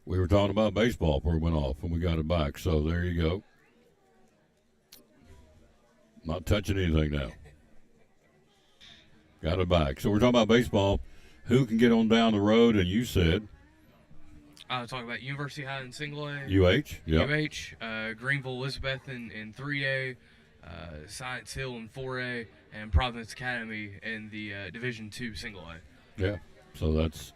We were talking about baseball before it went off and we got it back. So there you go. Not touching anything now. Got it back. So we're talking about baseball. Who can get on down the road? And you said Talking about University High in Single A. UH. Yeah. Greenville Elizabeth in 3A, Science Hill in 4A, and Providence Academy in the Division II Single A. Yeah. So that's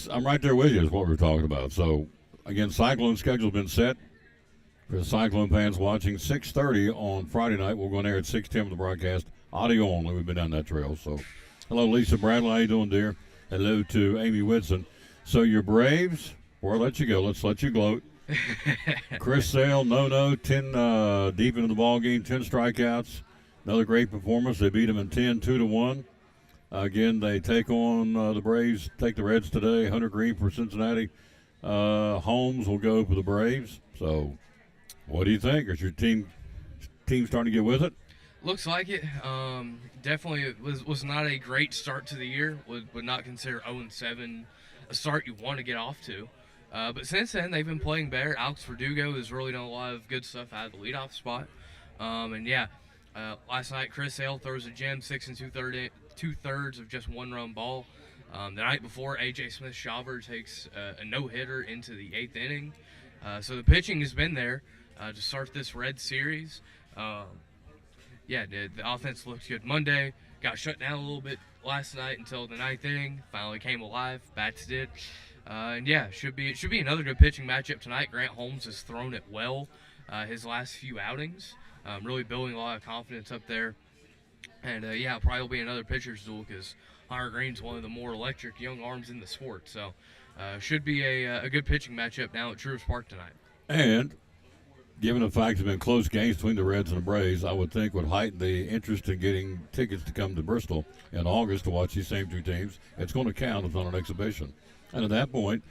I'm right there with you is what we're talking about. So again, Cyclone schedule's been set for the Cyclone fans watching. 6:30 on Friday night. We're going there at 6:10 for the broadcast. Audio only. We've been down that trail. So hello, Lisa Bradley. How you doing, dear? Hello to Amy Whitson. So your Braves, before I let you go, let's let you gloat. Chris Sale, 10 deep into the ball game, 10 strikeouts. Another great performance. They beat them in 10, 2-1. Again, they take on the Braves, take the Reds today. Hunter Green for Cincinnati. Holmes will go for the Braves. So what do you think? Is your team starting to get with it? Looks like it. Definitely it was not a great start to the year. Would not consider 0-7 a start you want to get off to. But since then, they've been playing better. Alex Verdugo has really done a lot of good stuff out of the leadoff spot. Last night, Chris Sale throws a gem, 6 2/3 of just 1-run ball. The night before, A.J. Smith-Shawver takes a no-hitter into the 8th inning. So the pitching has been there to start this Red series. The offense looked good Monday. Got shut down a little bit last night until the 9th inning. Finally came alive. Bats did. It should be another good pitching matchup tonight. Grant Holmes has thrown it well his last few outings. Really building a lot of confidence up there. And, probably will be another pitcher's duel because Hunter Green's one of the more electric young arms in the sport. So should be a good pitching matchup now at Truist Park tonight. And given the fact it's been close games between the Reds and the Braves, I would think would heighten the interest in getting tickets to come to Bristol in August to watch these same two teams. It's going to count. It's not an exhibition. And at that point,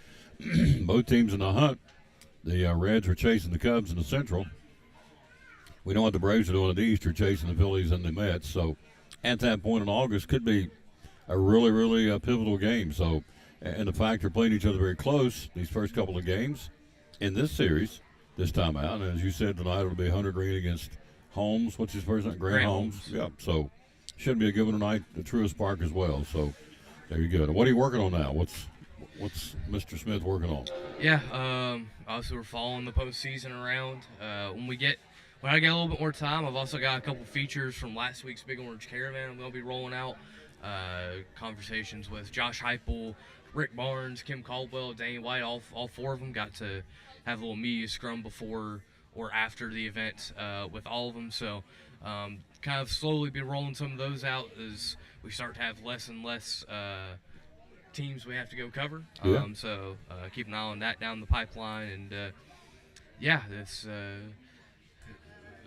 both teams in the hunt, the Reds are chasing the Cubs in the Central. We know what the Braves are doing in the East. They're chasing the Phillies and the Mets. So at that point in August could be a really, really pivotal game. So, and the fact they're playing each other very close these first couple of games in this series, this time out. And as you said tonight, it'll be Hunter Green against Holmes. What's his first name? Grant Holmes. Yep. So should be a good one tonight at Truist Park as well. So there you go. What are you working on now? What's Mr. Smith working on? Obviously we're following the postseason around. When I get a little bit more time, I've also got a couple features from last week's Big Orange Caravan I'm going to be rolling out. Conversations with Josh Heupel, Rick Barnes, Kim Caldwell, Danny White, all four of them got to have a little media scrum before or after the event with all of them. So kind of slowly be rolling some of those out as we start to have less and less teams we have to go cover. So keep an eye on that down the pipeline. And,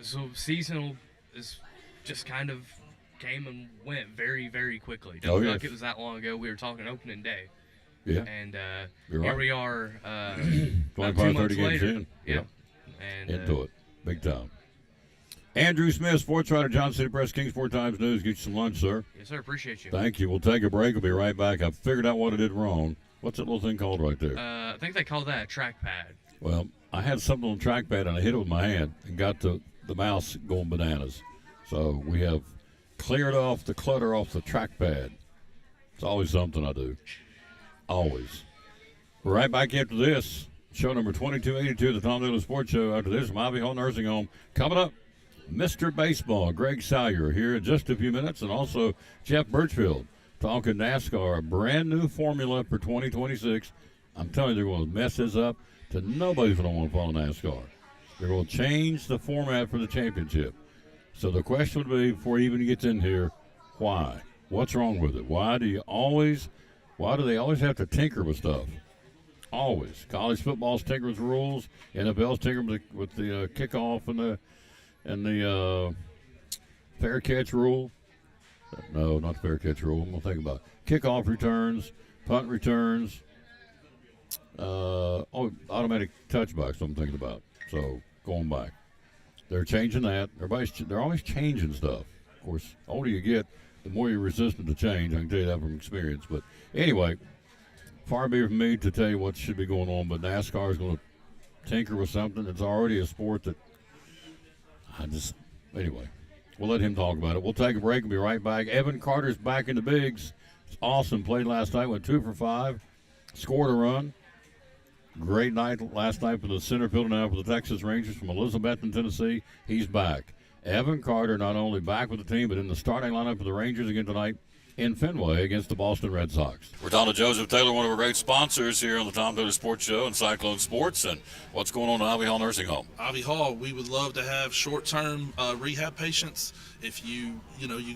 so seasonal is just kind of came and went very, very quickly. Doesn't feel like it was that long ago. We were talking opening day. Yeah. And here we are 25, 30 games in. Yeah. And into it. Big time. Andrew Smith, sports writer, Johnson City Press, Kingsport Times News. Get you some lunch, sir. Yes, sir. Appreciate you. Thank you. We'll take a break. We'll be right back. I've figured out what I did wrong. What's that little thing called right there? I think they call that a trackpad. Well, I had something on the trackpad, and I hit it with my hand and got the mouse going bananas. So we have cleared off the clutter off the trackpad. It's always something I do. Always. We're right back after this. Show number 2282, the Tom Dillon Sports Show. After this, from Ivy Hall Nursing Home. Coming up, Mr. Baseball, Greg Salyer here in just a few minutes, and also Jeff Birchfield talking NASCAR, a brand new formula for 2026. I'm telling you, they're going to mess this up to nobody's going to want to follow NASCAR. They're going to change the format for the championship. So the question would be, before he even gets in here, why? What's wrong with it? Why do they always have to tinker with stuff? Always. College football's tinker with rules. NFL's tinker with the kickoff and the fair catch rule. No, not the fair catch rule. I'm going to think about it. Kickoff returns, punt returns, automatic touchbacks I'm thinking about. So going back. They're changing that. They're always changing stuff. Of course, the older you get, the more you're resistant to change. I can tell you that from experience. But anyway, far be it from me to tell you what should be going on, but NASCAR is going to tinker with something. It's already a sport that anyway, we'll let him talk about it. We'll take a break and be right back. Evan Carter's back in the bigs. It's awesome. Played last night, went 2 for 5, scored a run. Great night last night for the center fielder now for the Texas Rangers from Elizabethton, Tennessee. He's back. Evan Carter not only back with the team, but in the starting lineup for the Rangers again tonight in Fenway against the Boston Red Sox. We're talking to Joseph Taylor, one of our great sponsors here on the Tom Taylor Sports Show and Cyclone Sports. And what's going on at Ivy Hall Nursing Home? Ivy Hall, we would love to have short-term rehab patients. If you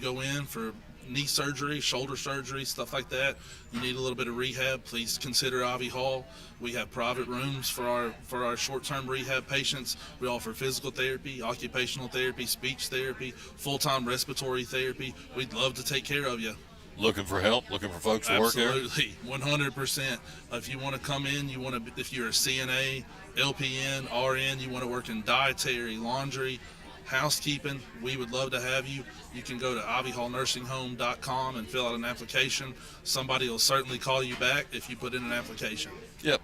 go in for knee surgery, shoulder surgery, stuff like that, you need a little bit of rehab, please consider Ivy Hall. We have private rooms for our short-term rehab patients. We offer physical therapy, occupational therapy, speech therapy, full-time respiratory therapy. We'd love to take care of you. Looking for help? Looking for folks to work here? Absolutely, 100%. If you want to come in, if you're a CNA, LPN, RN, you want to work in dietary, laundry, housekeeping, we would love to have you. You can go to ivyhallnursinghome.com and fill out an application. Somebody will certainly call you back if you put in an application. Yep.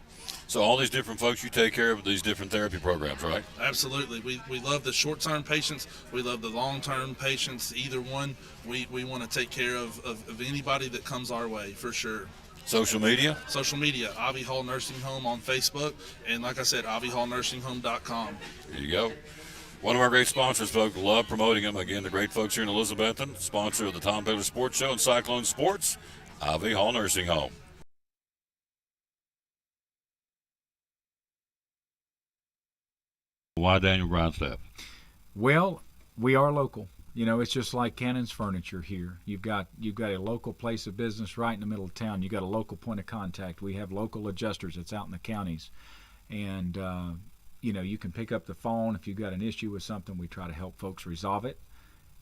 So all these different folks you take care of these different therapy programs, right? Absolutely. We love the short-term patients. We love the long-term patients. Either one, we want to take care of anybody that comes our way, for sure. Social media? Social media, Ivy Hall Nursing Home on Facebook. And like I said, ivyhallnursinghome.com. There you go. One of our great sponsors, folks. Love promoting them. Again, the great folks here in Elizabethton, sponsor of the Tom Taylor Sports Show and Cyclone Sports, Ivy Hall Nursing Home. Why Daniel Grindstaff? Well, we are local. You know, it's just like Cannon's Furniture here. You've got a local place of business right in the middle of town. You've got a local point of contact. We have local adjusters that's out in the counties. And, you can pick up the phone if you've got an issue with something. We try to help folks resolve it.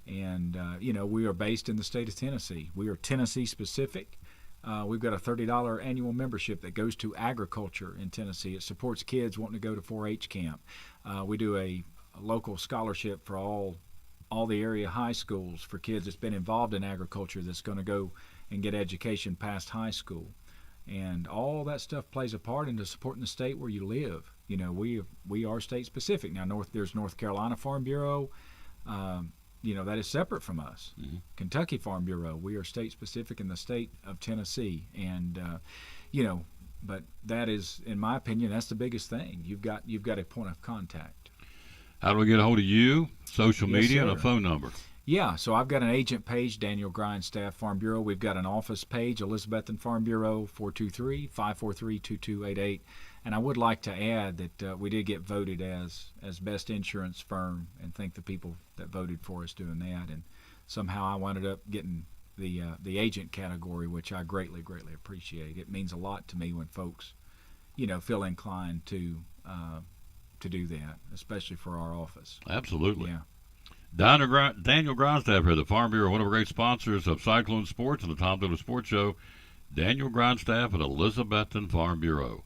And, we are based in the state of Tennessee. We are Tennessee specific. We've got a $30 annual membership that goes to agriculture in Tennessee. It supports kids wanting to go to 4-H camp. We do a local scholarship for all the area high schools for kids that's been involved in agriculture that's going to go and get education past high school. And all that stuff plays a part into supporting the state where you live. You know, we are state specific. Now, there's North Carolina Farm Bureau. That is separate from us. Mm-hmm. Kentucky Farm Bureau. We are state specific in the state of Tennessee. And, but that is, in my opinion, that's the biggest thing. You've got a point of contact. How do we get a hold of you? Social media, sir. And a phone number. Yeah, so I've got an agent page, Daniel Grindstaff Farm Bureau. We've got an office page, Elizabethton Farm Bureau, 423-543-2288. And I would like to add that we did get voted as best insurance firm, and thank the people that voted for us doing that. And somehow I wound up getting the agent category, which I greatly, greatly appreciate. It means a lot to me when folks, feel inclined to do that, especially for our office. Absolutely. Yeah. Daniel Grindstaff here, the Farm Bureau, one of our great sponsors of Cyclone Sports and the Tom Taylor Sports Show. Daniel Grindstaff at Elizabethton Farm Bureau.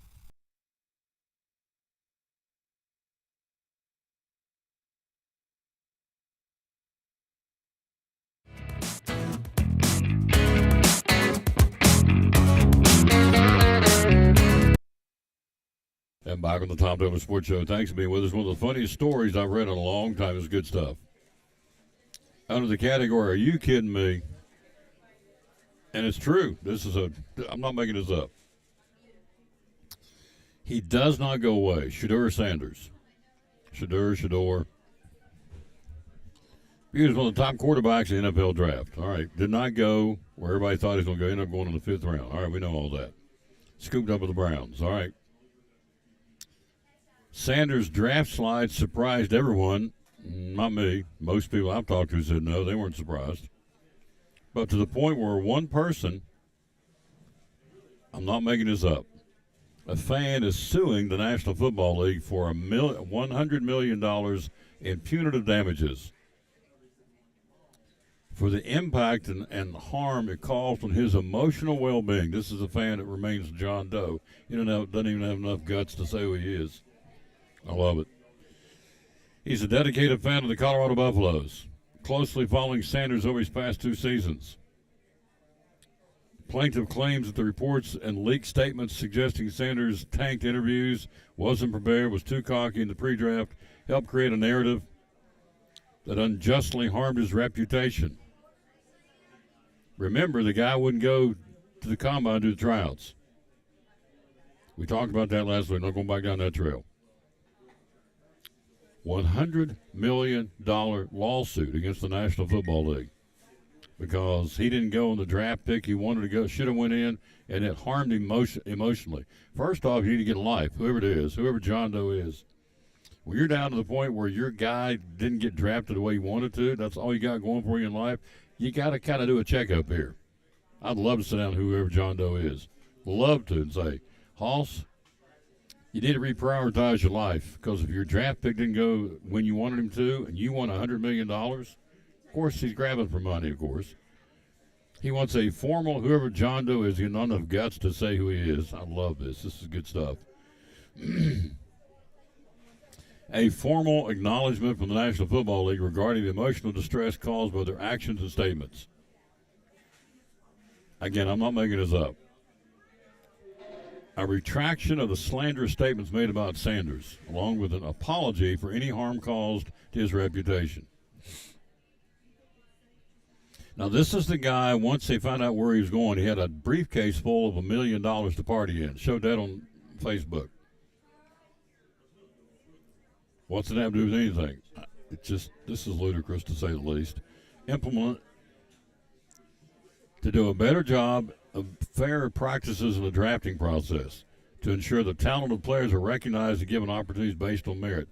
And back on the Tom Taylor Sports Show. Thanks for being with us. One of the funniest stories I've read in a long time. Is good stuff. Under the category, are you kidding me? And it's true. I'm not making this up. He does not go away. Shedeur Sanders. Shedeur. He was one of the top quarterbacks in the NFL draft. All right. Did not go where everybody thought he was going to go. Ended up going in the 5th round. All right. We know all that. Scooped up with the Browns. All right. Sanders' draft slide surprised everyone. Not me. Most people I've talked to said no, they weren't surprised. But to the point where one person, I'm not making this up, a fan is suing the National Football League for $100 million in punitive damages for the impact and harm it caused on his emotional well-being. This is a fan that remains John Doe. He doesn't even have enough guts to say who he is. I love it. He's a dedicated fan of the Colorado Buffaloes, closely following Sanders over his past 2 seasons. Plaintiff claims that the reports and leaked statements suggesting Sanders tanked interviews, wasn't prepared, was too cocky in the pre-draft, helped create a narrative that unjustly harmed his reputation. Remember, the guy wouldn't go to the combine to do the tryouts. We talked about that last week. Not going back down that trail. $100 million lawsuit against the National Football League because he didn't go on the draft pick he wanted to go, should have went in, and it harmed him emotionally. First off, you need to get a life, whoever it is, whoever John Doe is. When you're down to the point where your guy didn't get drafted the way you wanted to, that's all you got going for you in life, you got to kind of do a checkup here. I'd love to sit down with whoever John Doe is. Love to, and say, Hoss, you need to reprioritize your life because if your draft pick didn't go when you wanted him to and you want $100 million, of course he's grabbing for money, of course. He wants a formal, whoever John Doe is, he not enough guts to say who he is. I love this. This is good stuff. A formal acknowledgement from the National Football League regarding the emotional distress caused by their actions and statements. Again, I'm not making this up. A retraction of the slanderous statements made about Sanders, along with an apology for any harm caused to his reputation. Now, this is the guy, once they found out where he was going, he had a briefcase full of $1 million to party in. Showed that on Facebook. What's it have to do with anything? It's just, this is ludicrous to say the least. Implement to do a better job of fair practices in the drafting process to ensure that talented players are recognized and given opportunities based on merit.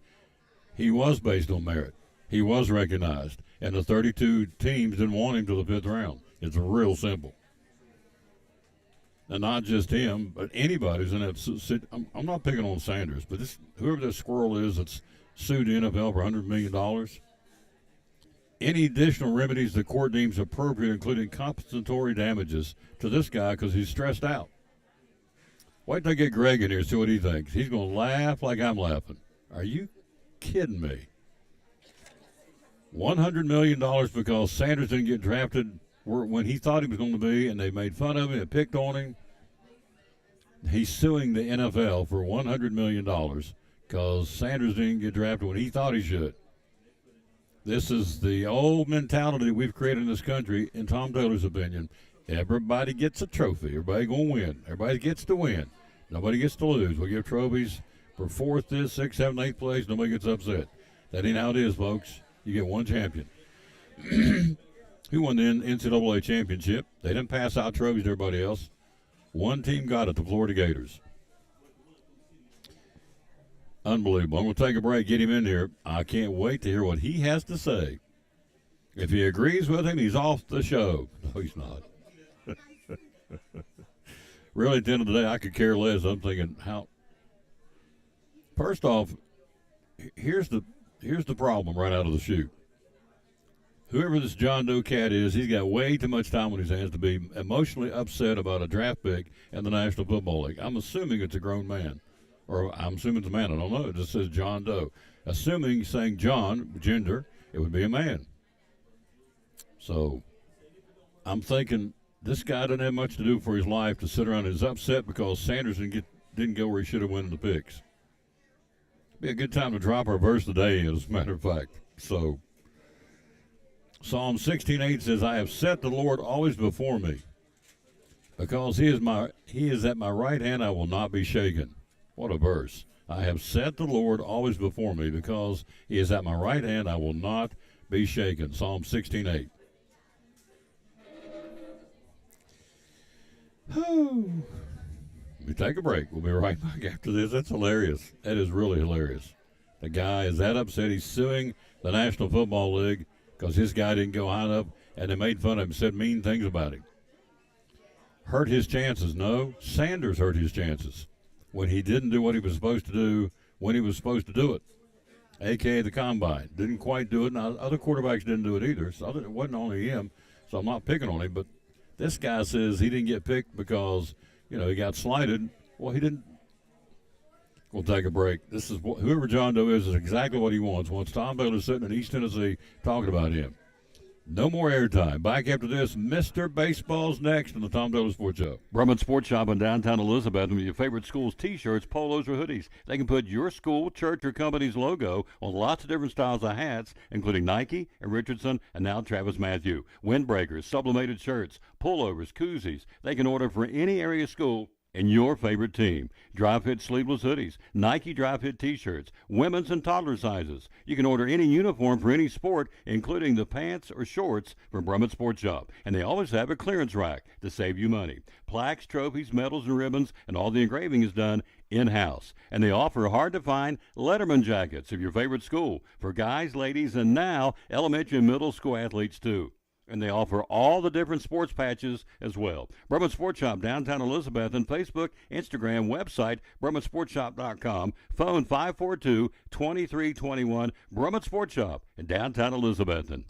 He was based on merit. He was recognized. And the 32 teams didn't want him to the 5th round. It's real simple. And not just him, but anybody who's in that. I'm not picking on Sanders, but whoever this squirrel is that's sued the NFL for $100 million, any additional remedies the court deems appropriate, including compensatory damages to this guy because he's stressed out. Wait till I get Greg in here and see what he thinks. He's going to laugh like I'm laughing. Are you kidding me? $100 million because Sanders didn't get drafted when he thought he was going to be, and they made fun of him and picked on him. He's suing the NFL for $100 million because Sanders didn't get drafted when he thought he should. This is the old mentality we've created in this country, in Tom Taylor's opinion. Everybody gets a trophy. Everybody going to win. Everybody gets to win. Nobody gets to lose. We give trophies for 4th, 5th, 6th, 7th, 8th place. Nobody gets upset. That ain't how it is, folks. You get one champion. Who won the NCAA championship? They didn't pass out trophies to everybody else. One team got it, the Florida Gators. Unbelievable. I'm going to take a break, get him in here. I can't wait to hear what he has to say. If he agrees with him, he's off the show. No, he's not. Really, at the end of the day, I could care less. I'm thinking, how. First off, here's the problem right out of the chute. Whoever this John Doe cat is, he's got way too much time on his hands to be emotionally upset about a draft pick in the National Football League. I'm assuming it's a grown man. Or I'm assuming it's a man. I don't know. It just says John Doe. Assuming, saying John, gender, it would be a man. So I'm thinking this guy doesn't have much to do for his life to sit around and is upset because Sanders didn't go where he should have won in the picks. Be a good time to drop our verse today, as a matter of fact. So Psalm 16:8 says, I have set the Lord always before me. Because he is at my right hand, I will not be shaken. What a verse. I have set the Lord always before me. Because he is at my right hand, I will not be shaken. Psalm 16:8. We take a break. We'll be right back after this. That's hilarious. That is really hilarious. The guy is that upset. He's suing the National Football League because his guy didn't go high enough, and they made fun of him, said mean things about him. Hurt his chances. No, Sanders hurt his chances when he didn't do what he was supposed to do when he was supposed to do it, a.k.a. the combine. Didn't quite do it. Now, other quarterbacks didn't do it either, so it wasn't only him, so I'm not picking on him, but this guy says he didn't get picked because, he got slighted. Well, he didn't. We'll take a break. This is whoever John Doe is exactly what he wants. Once Tom Taylor sitting in East Tennessee talking about him. No more airtime. Back after this, Mr. Baseball's next on the Tom Dolan Sports Show. Brummett Sports Shop in downtown Elizabeth with your favorite school's T-shirts, polos, or hoodies. They can put your school, church, or company's logo on lots of different styles of hats, including Nike and Richardson and now Travis Matthew. Windbreakers, sublimated shirts, pullovers, koozies. They can order for any area school and your favorite team. Dry fit sleeveless hoodies, Nike dry fit t-shirts, women's and toddler sizes. You can order any uniform for any sport, including the pants or shorts from Brummett Sports Shop. And they always have a clearance rack to save you money. Plaques, trophies, medals, and ribbons, and all the engraving is done in-house. And they offer hard-to-find Letterman jackets of your favorite school for guys, ladies, and now elementary and middle school athletes too. And they offer all the different sports patches as well. Brummett Sports Shop, downtown Elizabeth, and Facebook, Instagram, website, BrummettSportsShop.com, phone 542-2321, Brummett Sports Shop in downtown Elizabethton.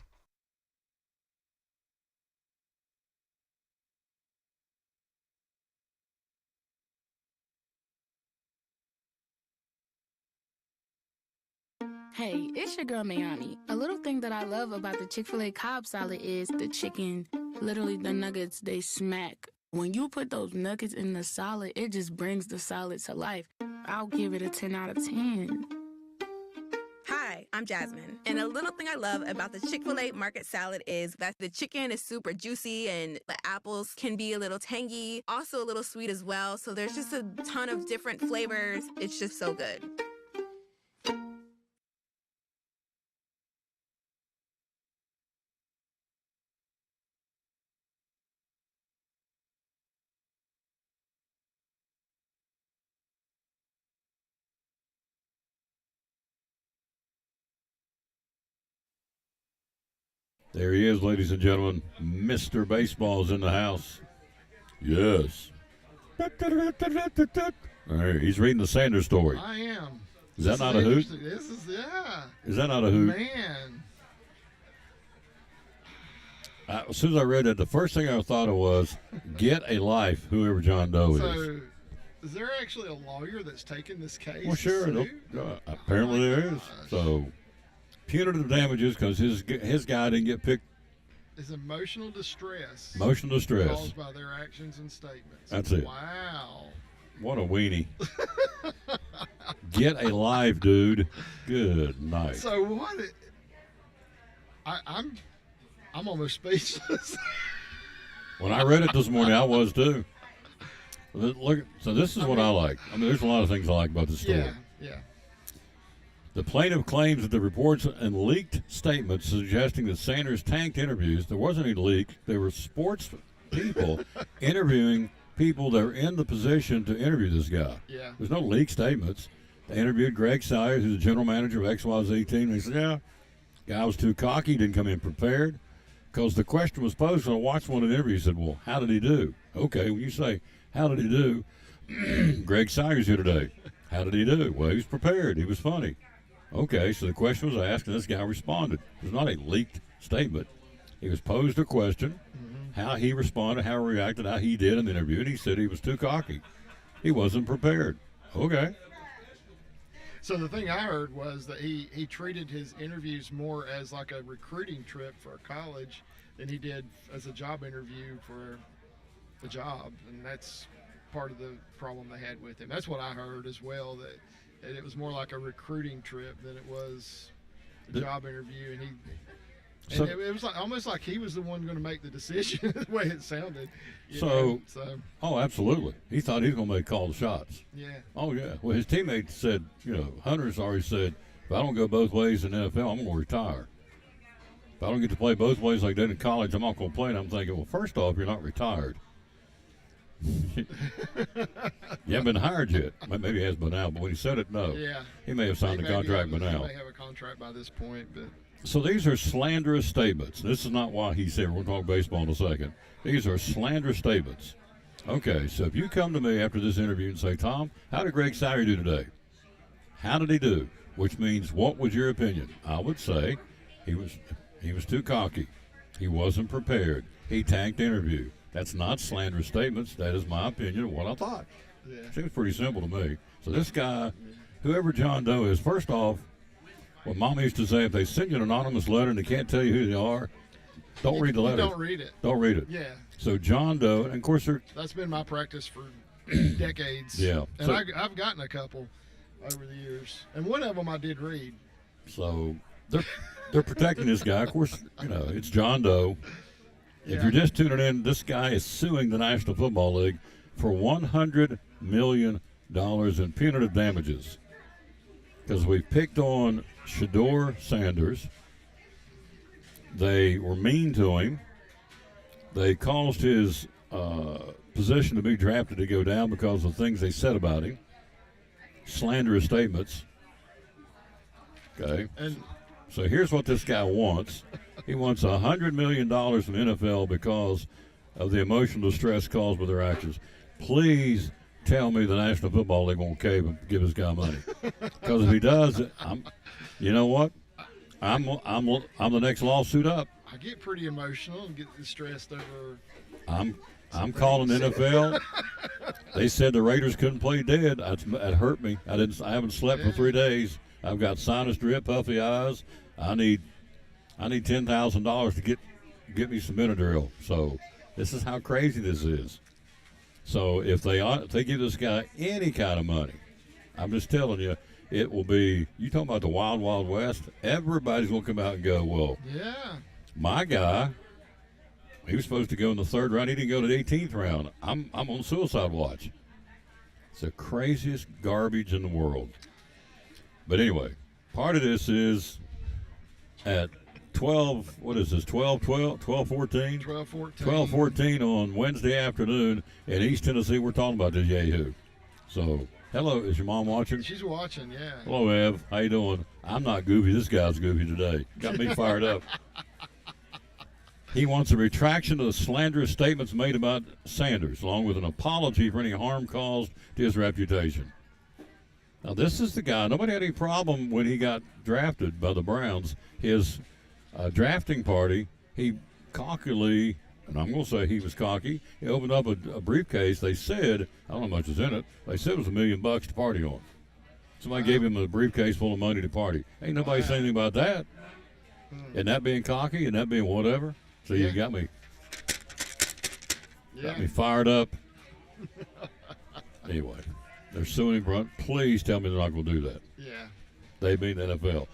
Hey, it's your girl Mayani. A little thing that I love about the Chick-fil-A Cobb salad is the chicken. Literally, the nuggets, they smack. When you put those nuggets in the salad, it just brings the salad to life. I'll give it a 10 out of 10. Hi, I'm Jasmine. And a little thing I love about the Chick-fil-A market salad is that the chicken is super juicy and the apples can be a little tangy, also a little sweet as well. So there's just a ton of different flavors. It's just so good. There he is, ladies and gentlemen. Mr. Baseball's in the house. Yes. All right, he's reading the Sanders story. I am. Is that not a hoot? This is, yeah. Is that not a hoot? Man. As soon as I read that, the first thing I thought of was, get a life, whoever John Doe is. So, is there actually a lawyer that's taken this case? Well, sure. to Apparently there is. So, punitive damages because his guy didn't get picked. Is emotional distress. Emotional distress. Caused by their actions and statements. That's it. Wow. What a weenie. Get a life, dude. Good night. So what? I'm almost speechless. When I read it this morning, I was too. Look, so this is what I like. I mean, there's a lot of things I like about this story. Yeah. The plaintiff claims that the reports and leaked statements suggesting that Sanders tanked interviews. There wasn't any leak. There were sports people interviewing people that were in the position to interview this guy. Yeah. There's no leaked statements. They interviewed Greg Sayers, who's the general manager of XYZ team. They said, yeah, guy was too cocky, didn't come in prepared. Because the question was posed, so I watched one of the interviews and said, well, how did he do? Okay, when you say, how did he do? Greg Sayers here today. How did he do? Well, he was prepared. He was funny. Okay, so the question was asked, and this guy responded. It was not a leaked statement. He was posed a question, how he responded, how he reacted, how he did in the interview, and he said he was too cocky. He wasn't prepared. Okay. So the thing I heard was that he treated his interviews more as like a recruiting trip for a college than he did as a job interview for a job, and that's part of the problem they had with him. That's what I heard as well, that it was more like a recruiting trip than it was a job interview, and it was like almost like he was the one going to make the decision. The way it sounded. So, oh, absolutely. He thought he was going to make all the shots. Yeah. Oh yeah. Well, his teammates said, Hunter's already said, if I don't go both ways in the NFL, I'm going to retire. If I don't get to play both ways like that in college, I'm not going to play. And I'm thinking, well, first off, you're not retired. You haven't been hired yet. Maybe he has by now, but when he said it, no. Yeah. He may have signed a contract by now. He may have a contract by this point, but. So these are slanderous statements. This is not why he's here. We'll talk baseball in a second. These are slanderous statements. Okay, so if you come to me after this interview and say, Tom, how did Greg Sauer do today? How did he do? Which means, what was your opinion? I would say he was too cocky. He wasn't prepared. He tanked the interview. That's not slanderous statements. That is my opinion of what I thought. Yeah. Seems pretty simple to me. So this guy, whoever John Doe is, first off, what Mama used to say, if they send you an anonymous letter and they can't tell you who they are, Don't read the letter. Don't read it. Don't read it. Yeah, So John Doe, and of course they're that's been my practice for decades. Yeah. and So- I've gotten a couple over the years, and one of them I did read. so they're protecting this guy. Of course, it's John Doe. If Yeah. you're just tuning in, this guy is suing the National Football League for $100 million in punitive damages because we picked on Shador Sanders. They were mean to him. They caused his position to be drafted to go down because of things they said about him, slanderous statements. Okay. And So here's what this guy wants. He wants $100 million from NFL because of the emotional distress caused by their actions. Please tell me the National Football League won't cave and give this guy money. Because if he does, you know what? I'm the next lawsuit up. I get pretty emotional and get stressed over. I'm calling NFL. They said the Raiders couldn't play dead. That hurt me. I haven't slept for 3 days. I've got sinus drip, puffy eyes. I need $10,000 to get me some Benadryl. So this is how crazy this is. So if they give this guy any kind of money, I'm just telling you, it will be. You talking about the Wild Wild West? Everybody's gonna come out and go, well, Yeah, my guy, he was supposed to go in the 3rd round. He didn't go to the 18th round. I'm on suicide watch. It's the craziest garbage in the world. But anyway, part of this is at 12, what is this, 12-14? 12-14. 12-14 on Wednesday afternoon in East Tennessee. We're talking about this Yahoo. So, hello, is your mom watching? She's watching, yeah. Hello, Ev. How you doing? I'm not goofy. This guy's goofy today. Got me fired up. He wants a retraction of the slanderous statements made about Sanders, along with an apology for any harm caused to his reputation. Now, this is the guy. Nobody had any problem when he got drafted by the Browns. His drafting party, he cockily, and I'm going to say he was cocky, he opened up a briefcase. They said, I don't know how much is in it, they said it was $1 million to party on. Somebody gave him a briefcase full of money to party. Ain't nobody saying anything about that. And that being cocky and that being whatever. So you got me Yeah. fired up. Anyway, they're suing him. Brunt. Please tell me they're not going to do that. Yeah. They being the NFL.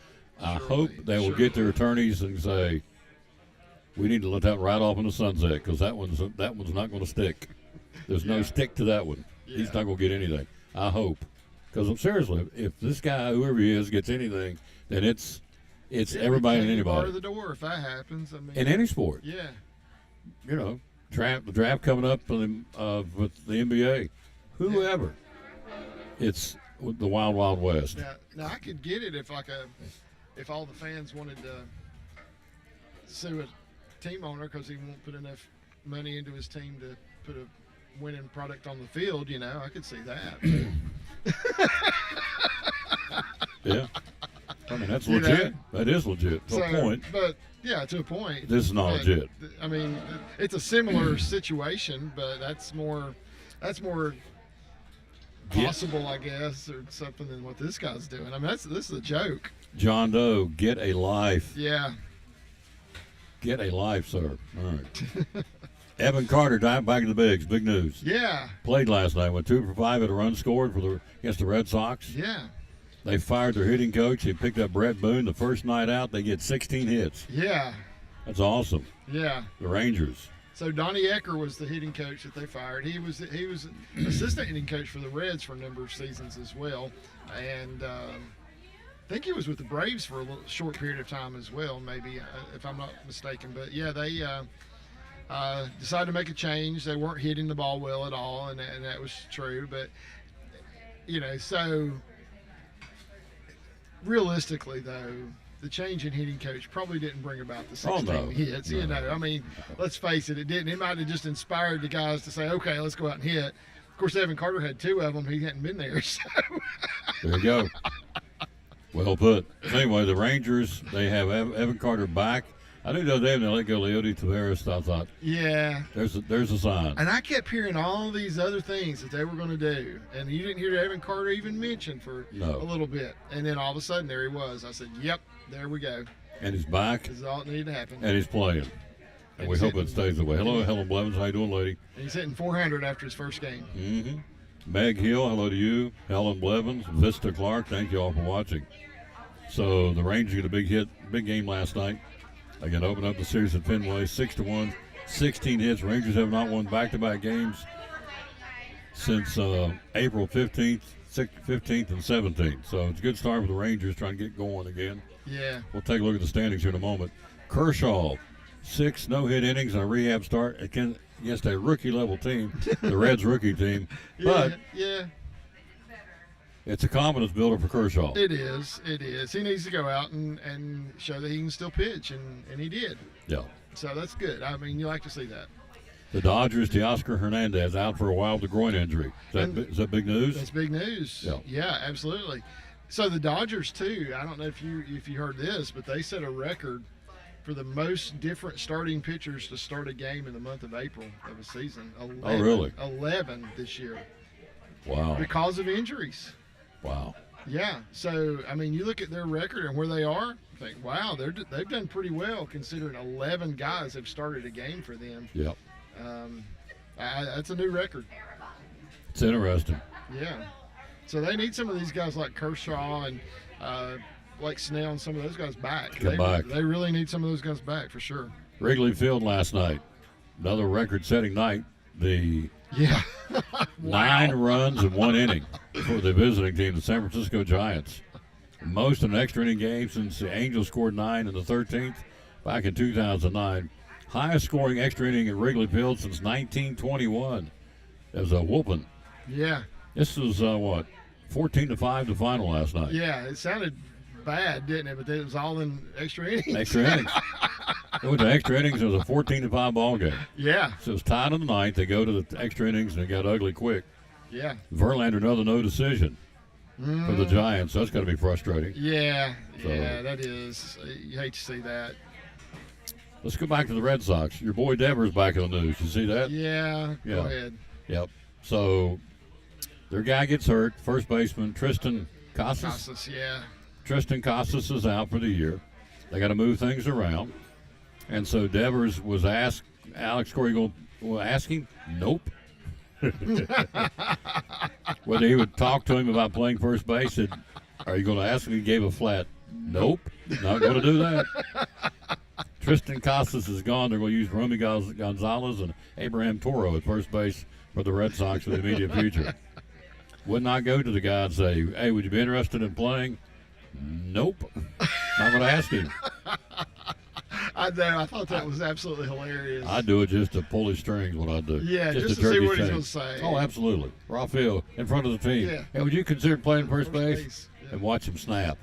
I Surely, hope they will get their attorneys and say, we need to let that ride off in the sunset because that one's not going to stick. There's no stick to that one. He's not going to get anything. I hope. Because seriously, if this guy, whoever he is, gets anything, then it's everybody and Bar anybody. the door if that happens. I mean, In any sport. yeah. The draft coming up with the NBA. Whoever. It's the Wild Wild West. Now I could get it if if all the fans wanted to sue a team owner because he won't put enough money into his team to put a winning product on the field. I could see that. Yeah. I mean, that's You know? legit. That is legit. To a point. But yeah, to a point. This is not But, legit. I mean, it's a similar situation, but that's more Get- possible, I guess, or something than what this guy's doing. I mean, this is a joke. John Doe, get a life. Yeah. Get a life, sir. All right. Evan Carter dived back in the bigs. Big news. Yeah. Played last night. Went 2 for 5 at a run scored against the Red Sox. Yeah. They fired their hitting coach. They picked up Brett Boone. The first night out, they get 16 hits. Yeah. That's awesome. Yeah. The Rangers. So Donnie Ecker was the hitting coach that they fired. He was assistant hitting coach for the Reds for a number of seasons as well, and I think he was with the Braves for a short period of time as well, maybe if I'm not mistaken. But yeah, they decided to make a change. They weren't hitting the ball well at all, and that was true. But so realistically, though, the change in hitting coach probably didn't bring about the 16 hits. No. I mean, let's face it, it didn't. It might have just inspired the guys to say, okay, let's go out and hit. Of course, Evan Carter had 2 of them. He hadn't been there, so. There you go. Well put. Anyway, the Rangers, they have Evan Carter back. I knew the other day when they let go Leody Taveras, I thought, Yeah. there's a sign. And I kept hearing all these other things that they were going to do. And you didn't hear Evan Carter even mention for No. a little bit. And then all of a sudden, there he was. I said, yep, there we go. And he's back, This is all that needed to happen. and he's playing. And we hope it stays that way. Hello, Helen Blevins. How you doing, lady? And he's hitting 400 after his first game. Mm-hmm. Meg Hill, hello to you. Helen Blevins, Vista Clark, thank you all for watching. So the Rangers get a big game last night. Again, open up the series at Fenway, 6-1, 16 hits. Rangers have not won back-to-back games since April 15th, 15th, and 17th. So it's a good start for the Rangers trying to get going again. Yeah. We'll take a look at the standings here in a moment. Kershaw, 6 no-hit innings and a rehab start against a rookie-level team, the Reds rookie team. But yeah. it's a confidence builder for Kershaw. It is. It is. He needs to go out and show that he can still pitch, and he did. Yeah. So that's good. I mean, you like to see that. The Dodgers, Teoscar Hernandez out for a while with a groin injury. Is that big news? That's big news. Yeah. Absolutely. So the Dodgers too. I don't know if you heard this, but they set a record for the most different starting pitchers to start a game in the month of April of a season. 11, Oh, really? 11 this year Wow. because of injuries. Wow. Yeah. So I mean, you look at their record and where they are. Think, wow, they've done pretty well considering 11 guys have started a game for them. Yep. That's a new record. It's interesting. Yeah. So they need some of these guys like Kershaw and like Snell and some of those guys back. They really need some of those guys back for sure. Wrigley Field last night, another record-setting night. The Yeah. 9 runs in 1 inning for the visiting team, the San Francisco Giants. Most in an extra inning game since the Angels scored 9 in the 13th back in 2009. Highest scoring extra inning at Wrigley Field since 1921. It was a whooping. Yeah. This was 14-5 the final last night. Yeah. It sounded bad, didn't it? But it was all in extra innings. Extra innings. It went to extra innings. It was a 14-5 ball game. Yeah. So it was tied in the ninth. They go to the extra innings and it got ugly quick. Yeah. Verlander, another no decision for the Giants. That's got to be frustrating. Yeah. So- Yeah, that is. You hate to see that. Let's go back to the Red Sox. Your boy Devers back in the news. You see that? Yeah. Go Yeah. ahead. Yep. So their guy gets hurt. First baseman Tristan Casas. Casas, yeah. Tristan Casas is out for the year. They got to move things around. And so Devers was asked, Alex Corrigan will ask him, nope. Whether he would talk to him about playing first base, said, are you going to ask him? He gave a flat, nope, not going to do that. Tristan Casas is gone. They're going to use Romy Gonzalez and Abraham Toro at first base for the Red Sox for the immediate future. Would not go to the guy and say, hey, would you be interested in playing? Nope. Not going to ask him. I know. I thought that was absolutely hilarious. I do it just to pull his strings. What I do. Yeah, just to see jerk his what he's chain. gonna say. Oh, absolutely. Rafael in front of the team. Yeah. Hey, would you consider playing first base? Yeah. And watch him snap.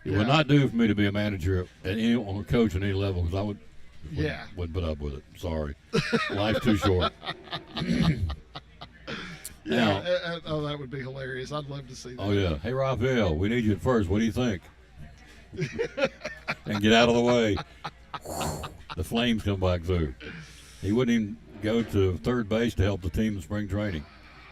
It would not do for me to be a manager or a coach at any level because I would put up with it. Sorry. Life's too short. Now, that would be hilarious. I'd love to see that. oh, yeah. Hey, Rafael, we need you at first. What do you think? And get out of the way. The flames come back through. He wouldn't even go to third base to help the team in spring training.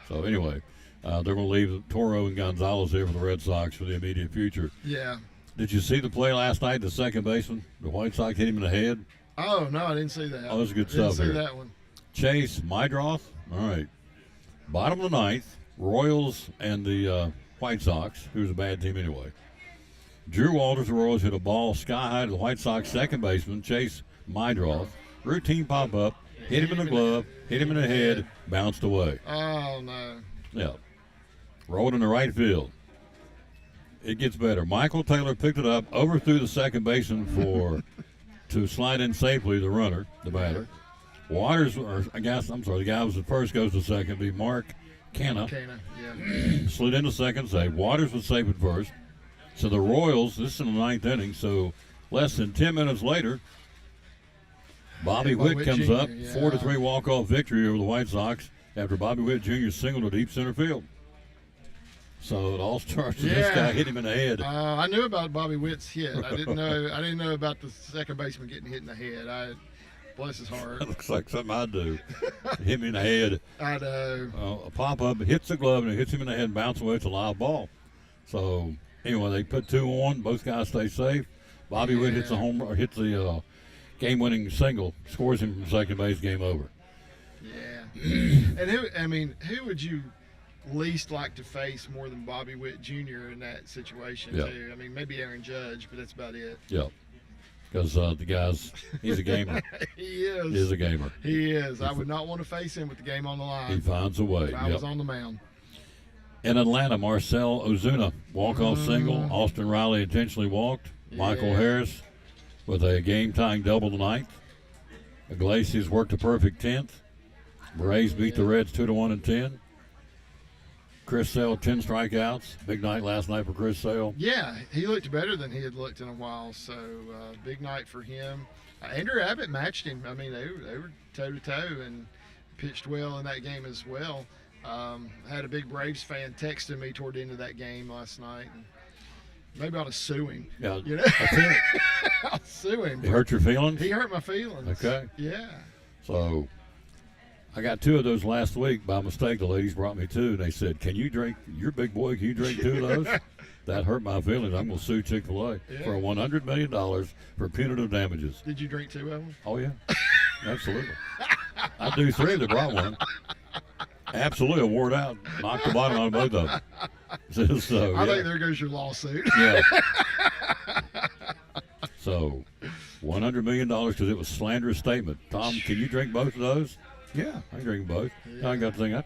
So, anyway, they're going to leave Toro and Gonzalez here for the Red Sox for the immediate future. Yeah. Did you see the play last night? The second baseman, the White Sox hit him in the head. Oh, no, I didn't see that. Oh, that's good Didn't stuff see here. that one. Chase Mydroth. All right. Bottom of the ninth, Royals and the White Sox, who's a bad team anyway. Drew Walters, the Royals, hit a ball sky high to the White Sox second baseman, Chase Mydroth. Routine pop up, hit him in the glove, hit him in the head, bounced away. Oh, no. Yeah. Rolled into right field. It gets better. Michael Taylor picked it up, overthrew the second baseman to slide in safely the runner, the batter. Waters, the guy was at first, goes to second, be Mark Canna. Yeah. Slid into second, save. Waters was safe at first. So the Royals, this is in the ninth inning, so less than 10 minutes later, Bobby Bobby Witt Witt comes Jr., up, yeah. 4-3 walk-off victory over the White Sox after Bobby Witt Jr. singled to deep center field. So it all starts with this guy hit him in the head. I knew about Bobby Witt's hit. I didn't know about the second baseman getting hit in the head. Bless his heart. That looks like something I do. Hit me in the head. I know. A pop-up, it hits the glove, and it hits him in the head and bounces away. It's a live ball. So, anyway, they put 2 on. Both guys stay safe. Bobby Witt hits a Yeah. home or hits the game-winning single, scores him from second base, game over. Yeah. And who would you least like to face more than Bobby Witt Jr. in that situation Yeah. too? I mean, maybe Aaron Judge, but that's about it. Yeah, because the guy's he's a gamer. He is. He is a gamer. He is. I would not want to face him with the game on the He line finds a way. if I Yep. was on the mound. In Atlanta, Marcell Ozuna walk-off single. Austin Riley intentionally walked. Michael Yeah. Harris with a game-tying double tonight. Iglesias worked a perfect 10th. Braves beat the Reds 2-1 in 10. Chris Sale 10 strikeouts. Big night last night for Chris Sale. Yeah, he looked better than he had looked in a while. So big night for him. Andrew Abbott matched him. I mean, they were toe to toe and pitched well in that game as well. Had a big Braves fan texting me toward the end of that game last night. And maybe I ought to sue him. Yeah, You know? that's it. I'll sue him. It hurt your feelings? He hurt my feelings. Okay. Yeah. So I got 2 of those last week by mistake. The ladies brought me 2, and they said, "Can you drink? You're a big boy. Can you drink 2 of those?" That hurt my feelings. I'm going to sue Chick-fil-A for $100 million for punitive damages. Did you drink 2 of them? Oh yeah, absolutely. I do 3 if they brought one. Absolutely, I wore it out. Knocked the bottom out of both of them. So, I yeah. think there goes your lawsuit. Yeah. So, $100 million because it was slanderous statement. Tom, can you drink both of those? Yeah, I can drink both. I got to think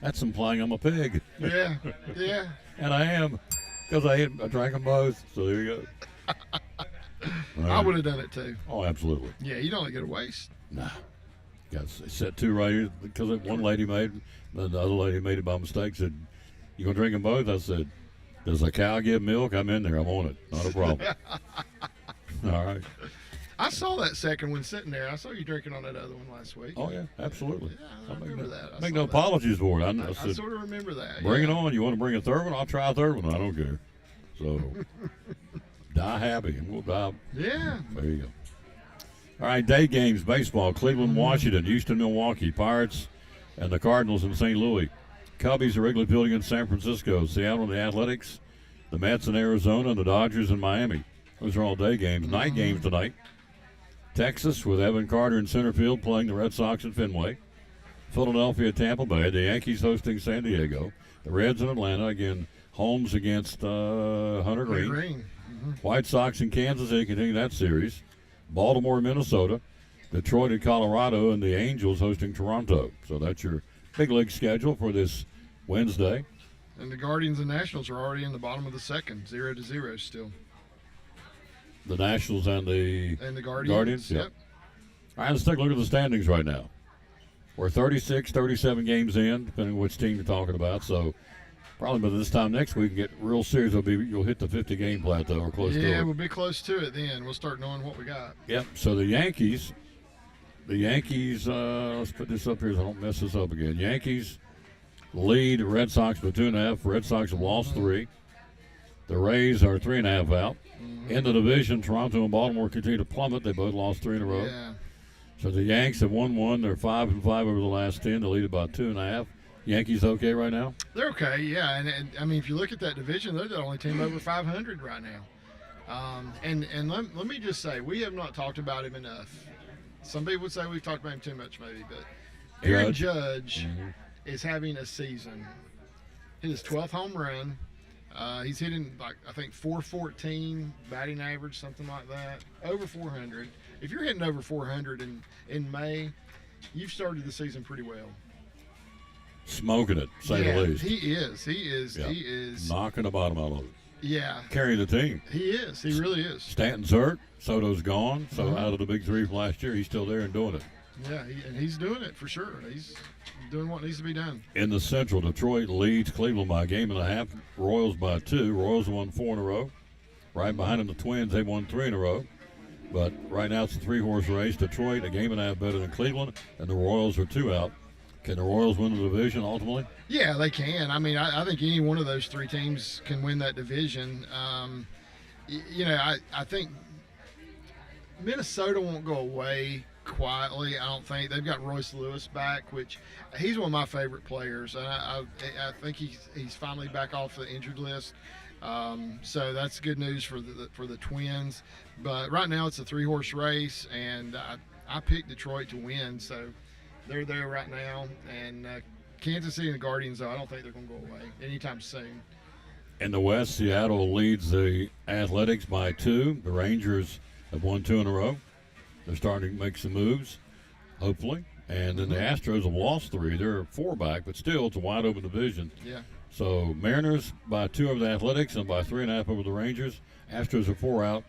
that's implying I'm a pig, Yeah. Yeah. and I am because I drank them both. So there you go. I would have done it too. Oh, absolutely. Yeah, you don't get a waste. Nah. Got set 2 right here because one lady made, the other lady made it by mistake. Said, "You gonna drink them both?" I said, "Does a cow give milk? I'm in there. I'm on it. Not a problem." All right. I saw that second one sitting there. I saw you drinking on that other one last week. Oh yeah, absolutely. Yeah, I remember that. I Make saw no that. apologies for it. I I said, sort of remember that. bring it yeah. on. You want to bring a third one? I'll try a third one. I don't care. So, die happy, and we'll die. Yeah. There you go. All right, day games, baseball. Cleveland, Washington, Houston, Milwaukee, Pirates, and the Cardinals in St. Louis. Cubbies are Wrigley Field against San Francisco. Seattle and the Athletics, the Mets in Arizona, and the Dodgers in Miami. Those are all day games. Night games tonight. Texas with Evan Carter in center field playing the Red Sox at Fenway. Philadelphia, Tampa Bay. The Yankees hosting San Diego. The Reds in Atlanta. Again, Holmes against Hunter Green. Green. White Sox in Kansas City continue that series. Baltimore, Minnesota. Detroit and Colorado, and the Angels hosting Toronto. So that's your big league schedule for this Wednesday. And the Guardians and Nationals are already in the bottom of the second, 0-0 still. The Nationals and the Guardians. Yep. Yep. All right, let's take a look at the standings right now. We're 36, 37 games in, depending on which team you're talking about. So probably by this time next week, get real serious. You'll hit the 50-game plateau or close to Yeah, it. we'll be close to it then. We'll start knowing what we got. Yep. So the Yankees, let's put this up here so I don't mess this up again. Yankees lead Red Sox by 2.5. Red Sox have lost 3. The Rays are 3.5 out. In the division, Toronto and Baltimore continue to plummet. They both lost 3 in a row. Yeah. So the Yanks have won 1. They're 5-5 over the last 10. They lead about 2.5. Yankees okay right now? They're okay, yeah. And I mean, if you look at that division, they're the only team over 500 right now. And let me just say, we have not talked about him enough. Some people would say we've talked about him too much, maybe, but Aaron Judge is having a season. Hit his 12th home run. He's hitting, like, I think 414 batting average, something like that. Over 400. If you're hitting over 400 in May, you've started the season pretty well. Smoking it, say Yeah, the least. he is. Yeah. He is. Knocking the bottom out of it. Yeah, Carrying the team. he is. He really is. Stanton's hurt. Soto's gone. So out of the big 3 from last year, he's still there and doing it. Yeah, and he's doing it for sure. He's doing what needs to be done. In the Central, Detroit leads Cleveland by a game and a half. Royals by 2. Royals have won 4 in a row. Right behind them, the Twins, they've won 3 in a row. But right now it's a 3-horse race. Detroit, a game and a half better than Cleveland, and the Royals are 2 out. Can the Royals win the division ultimately? Yeah, they can. I mean, I think any one of those 3 teams can win that division. I think Minnesota won't go away quietly. I don't think. They've got Royce Lewis back, which he's one of my favorite players. And I think he's finally back off the injured list. So that's good news for the Twins. But right now it's a 3-horse race, and I picked Detroit to win. So they're there right now, and Kansas City and the Guardians, though, I don't think they're going to go away anytime soon. In the West, Seattle leads the Athletics by 2. The Rangers have won 2 in a row. They're starting to make some moves, hopefully. And then the Astros have lost 3. They're 4 back, but still, it's a wide open division. Yeah. So Mariners by 2 over the Athletics and by 3.5 over the Rangers. Astros are 4 out.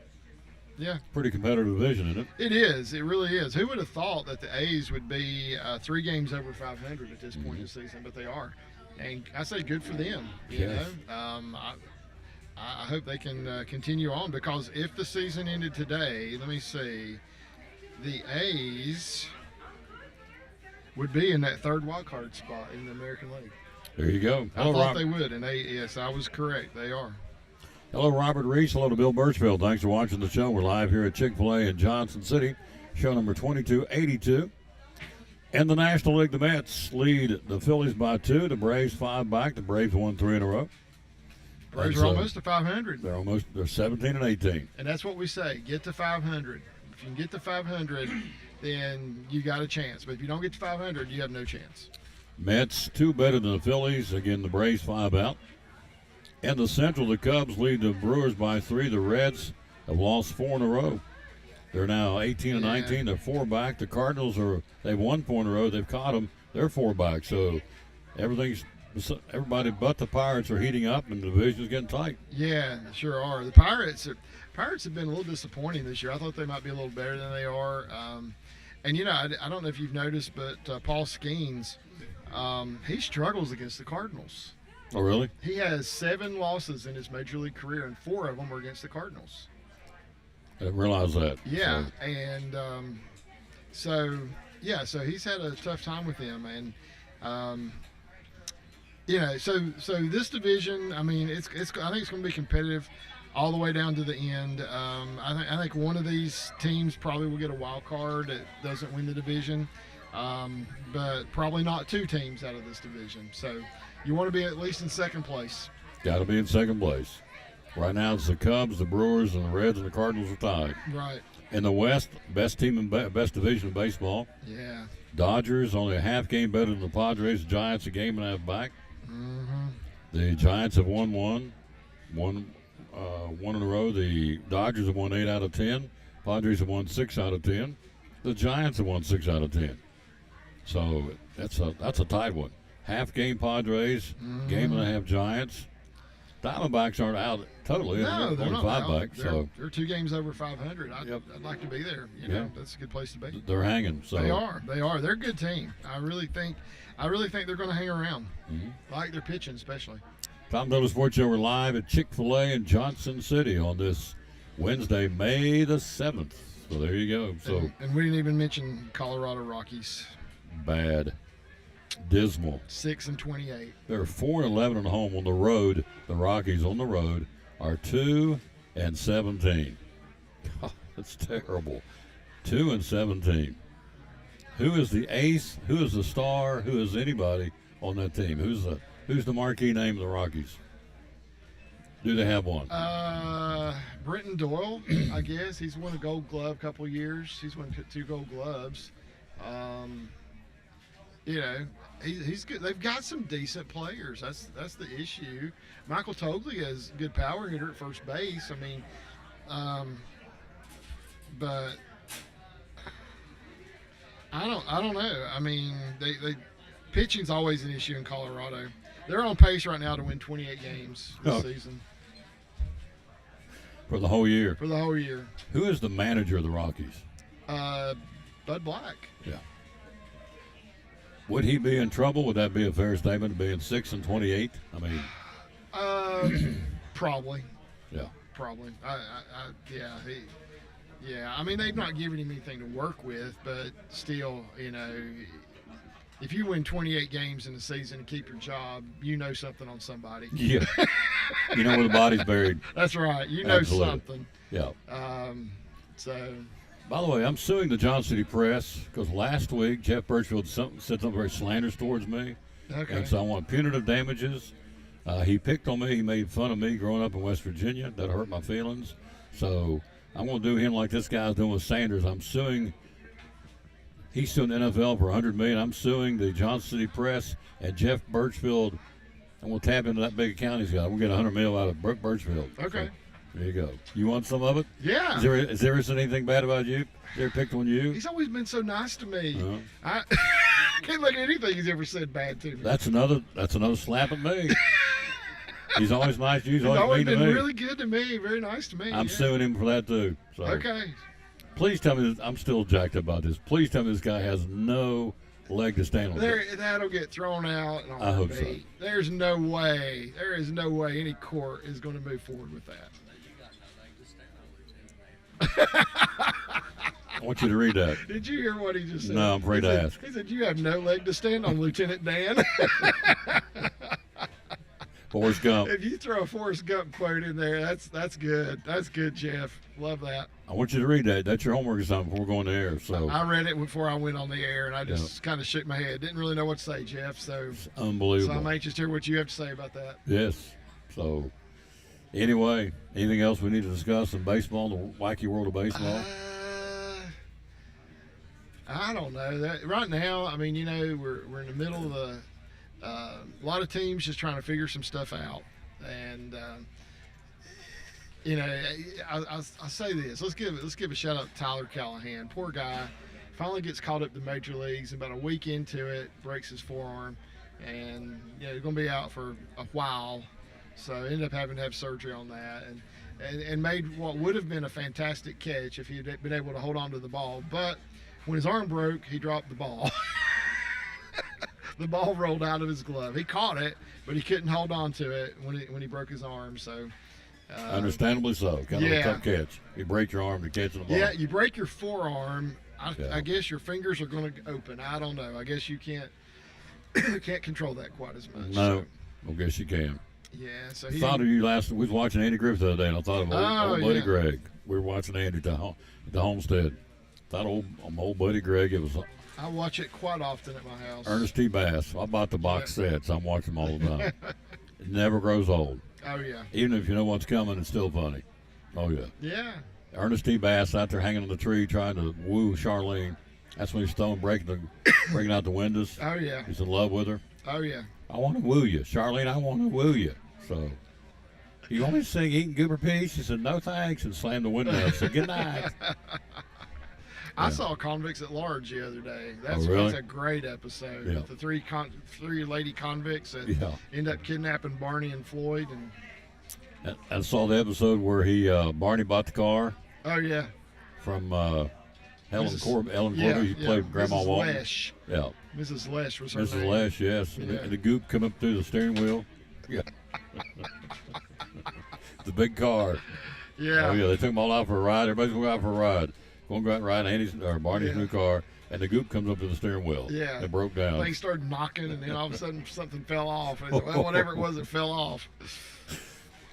Yeah. Pretty competitive division, isn't it? It is. It really is. Who would have thought that the A's would be 3 games over 500 at this point in the season? But they are, and I say good for them. You Yes. know, I hope they can continue on, because if the season ended today, let me see, the A's would be in that 3rd wild card spot in the American League. There you go. I thought they would, and yes, I was correct. They are. Hello, Robert Reese. Hello to Bill Birchfield. Thanks for watching the show. We're live here at Chick-fil-A in Johnson City. Show number 2282. In the National League, the Mets lead the Phillies by 2. The Braves 5 back. The Braves won 3 in a row. Braves And are so almost to 500. They're 17 and 18. And that's what we say, get to 500. If you can get to 500, then you got a chance. But if you don't get to 500, you have no chance. Mets 2 better than the Phillies. Again, the Braves 5 out. In the Central, the Cubs lead the Brewers by 3. The Reds have lost 4 in a row. They're now 18 and 19. They're 4 back. The Cardinals they've won 4 in a row. They've caught them. They're 4 back. So everybody but the Pirates are heating up, and the division's getting tight. Yeah, sure are. The Pirates have been a little disappointing this year. I thought they might be a little better than they are. And you know, I don't know if you've noticed, but Paul Skeens, he struggles against the Cardinals. Oh, really? He has 7 losses in his major league career, and 4 of them were against the Cardinals. I didn't realize that. Yeah, So, and so he's had a tough time with them, and you know, so this division, I mean, I think it's going to be competitive all the way down to the end. I think one of these teams probably will get a wild card that doesn't win the division, but probably not 2 teams out of this division. So you want to be at least in 2nd place. got to be in 2nd place. Right now, it's the Cubs, the Brewers, and the Reds, and the Cardinals are tied. Right. In the West, best team in best division of baseball. Yeah. Dodgers only a half game better than the Padres. The Giants a game and a half back. Mm-hmm. The Giants have won one in a row. The Dodgers have won 8 out of 10. Padres have won 6 out of 10. The Giants have won 6 out of 10. So that's a tight one. Half game Padres, game and a half Giants. Diamondbacks aren't out totally. No, they're only not 5 out. back. So They're 2 games over 500. Yep. I'd like to be there. You Yeah. know, that's a good place to be. they're hanging. So They are. They're a good team. I really think they're going to hang around. Mhm. I like their pitching, especially. Tom Dolan Sports Show. We're live at Chick-fil-A in Johnson City on this Wednesday, May the 7th. So there you go. So And we didn't even mention Colorado Rockies, bad, dismal. 6-28. They're 4-11 at home on the road. The Rockies on the road are 2-17. God, that's terrible. 2-17. Who is the ace? Who is the star? Who is anybody on that team? Who's the marquee name of the Rockies? Do they have one? Brenton Doyle, I guess. He's won a Gold Glove a couple years. He's won 2 Gold Gloves. You know, he's good. They've got some decent players. That's the issue. Michael Togley has good power hitter at first base. I mean, but I don't know. I mean, they pitching's always an issue in Colorado. They're on pace right now to win 28 games this season For the whole year. for the whole year. Who is the manager of the Rockies? Bud Black. Yeah. Would he be in trouble? Would that be a fair statement, being 6-28? I mean, Probably. yeah. Probably. Yeah. I mean, they've not given him anything to work with, but still, you know, if you win 28 games in the season and keep your job, you know something on somebody. Yeah. You know where the body's buried. That's right. You know Absolutely. something. Yeah. So, By the way, I'm suing the Johnson City Press because last week Jeff Birchfield said something very slanderous towards me. okay. And so I want punitive damages. He picked on me. He made fun of me growing up in West Virginia. That hurt my feelings. So I'm going to do him like this guy's doing with Sanders. I'm suing. He's suing the NFL for $100 million. I'm suing the Johnson City Press and Jeff Birchfield. And we'll tap into that big account he's got. We'll get $100 million out of Okay. Birchfield. So, there you go. You want some of it? Yeah. Is there anything bad about you? Is there picked on you? He's always been so nice to me. Uh-huh. I can't look at anything he's ever said bad to me. That's another slap at me. He's always nice to you. He's He's always always mean been to me. really good to me. Very nice to me. I'm yeah. suing him for that too. So Okay. please tell me this. I'm still jacked up about this. Please tell me this guy has no leg to stand on. That'll get thrown out. In a I hope so. heartbeat. There's no way. There is no way any court is going to move forward with that. I want you to read that. Did you hear what he just said? No, I'm afraid to ask. He said, "You have no leg to stand on, Lieutenant Dan." Forrest Gump. If you throw a Forrest Gump quote in there, that's good. That's good, Jeff. Love that. I want you to read that. That's your homework assignment before we're going to air. So I read it before I went on the air, and I just kind of shook my head. Didn't really know what to say, Jeff. So unbelievable. I'm anxious to hear what you have to say about that. Yes. So anyway, anything else we need to discuss in baseball, the wacky world of baseball? I don't know. Right now, I mean, we're in the middle of a lot of teams just trying to figure some stuff out, and I'll say this. Let's give a shout out to Tyler Callahan. Poor guy, finally gets called up to major leagues. About a week into it, breaks his forearm, and he's going to be out for a while. So ended up having to have surgery on that, and made what would have been a fantastic catch if he had been able to hold on to the ball, but when his arm broke, he dropped the ball. The ball rolled out of his glove. He caught it, but he couldn't hold on to it when he broke his arm. So, Understandably so. Kind of a tough catch. You break your arm to catch the ball. Yeah, you break your forearm. I guess your fingers are going to open. I don't know. I guess you can't control that quite as much. No, so. I guess you can. Yeah. So I thought of you last. We was watching Andy Griffith the other day, and I thought of old buddy yeah. Greg. We were watching Andy at the homestead. Thought old buddy Greg. It was I watch it quite often at my house. Ernest T. Bass. I bought the box sets. I'm watching them all the time. It never grows old. Oh yeah. Even if you know what's coming, it's still funny. Oh yeah. Yeah. Ernest T. Bass out there hanging on the tree trying to woo Charlene. That's when he's breaking out the windows. Oh yeah. He's in love with her. Oh yeah. I want to woo you, Charlene. I want to woo you. So, you want me to sing Eating Goober Peas? She said, no thanks, and slammed the window and said, good night. I saw Convicts at Large the other day. That's a great episode. Yeah. The three lady convicts that end up kidnapping Barney and Floyd. And I saw the episode where Barney bought the car. Oh yeah. From Ellen Corbett. Who played Grandma Mrs. Walton. Lesh. Yeah. Mrs. Lesh was her Mrs. name. Lesh, yes. Yeah. And the goop come up through the steering wheel. Yeah. The big car. Yeah. Oh yeah, they took them all out for a ride. Everybody's going out for a ride. Going to go out and ride Barney's new car, and the goop comes up to the steering wheel. Yeah. It broke down. Things started knocking, and then all of a sudden something fell off. And whatever it was, it fell off.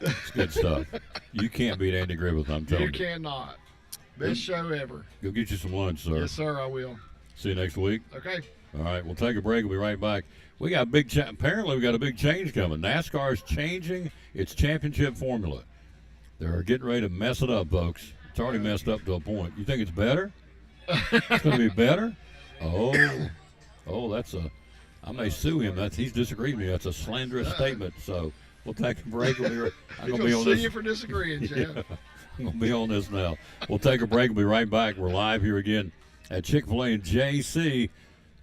It's good stuff. You can't beat Andy Griffith, I'm telling you. You cannot. Best show ever. Go get you some lunch, sir. Yes, sir, I will. See you next week. Okay. All right, we'll take a break. We'll be right back. We got a big apparently we got a big change coming. NASCAR is changing its championship formula. They're getting ready to mess it up, folks. It's already messed up to a point. You think it's better? It's going to be better? Oh, I may sue him. He's disagreed with me. That's a slanderous statement. So we'll take a break. I'm going to be on sue this. you for disagreeing, Jeff. Yeah, I'm going to be on this now. We'll take a break. We'll be right back. We're live here again at Chick-fil-A and JC.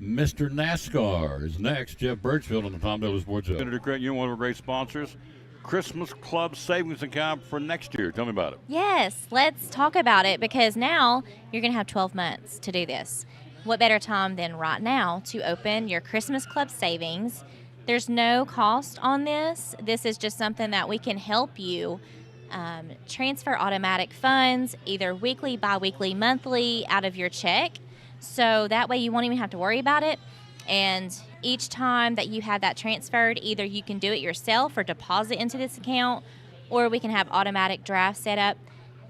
Mr. NASCAR is next. Jeff Birchfield on the Tom Daly Sports Show. Senator Craig, you're one of our great sponsors. Christmas Club savings account for next year. Tell me about it. Yes, let's talk about it because now you're going to have 12 months to do this. What better time than right now to open your Christmas Club savings? There's no cost on this. This is just something that we can help you transfer automatic funds either weekly, bi-weekly, monthly out of your check. So that way you won't even have to worry about it. And each time that you have that transferred, either you can do it yourself or deposit into this account, or we can have automatic draft set up.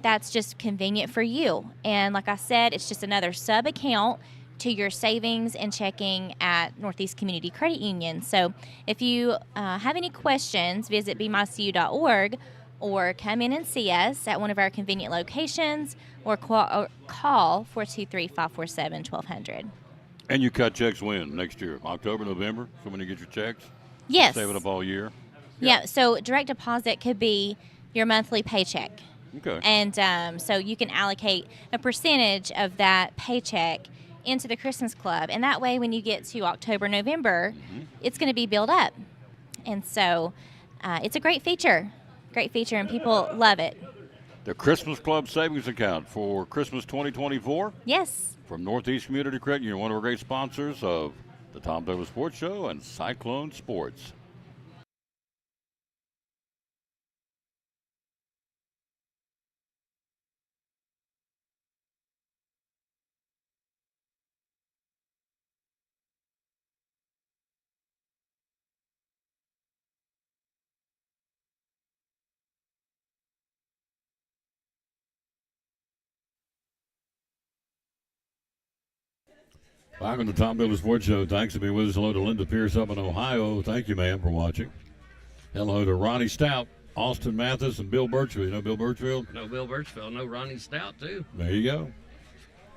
That's just convenient for you. And like I said, it's just another sub account to your savings and checking at Northeast Community Credit Union. So if you have any questions, visit bemycu.org or come in and see us at one of our convenient locations or call 423-547-1200. And you cut checks when? Next year? October, November? So when you get your checks? Yes. Save it up all year? Yeah, so direct deposit could be your monthly paycheck. Okay. And so you can allocate a percentage of that paycheck into the Christmas Club. And that way, when you get to October, November, it's going to be built up. And so it's a great feature, and people love it. The Christmas Club Savings Account for Christmas 2024 Yes. from Northeast Community Credit Union, one of our great sponsors of the Tom Douglas Sports Show and Cyclone Sports. Back on the Tom Douglas Sports Show. Thanks for being with us. Hello to Linda Pierce up in Ohio. Thank you, ma'am, for watching. Hello to Ronnie Stout, Austin Mathis, and Bill Birchfield. You know Bill Birchfield? No Bill Birchfield. No Ronnie Stout, too. There you go.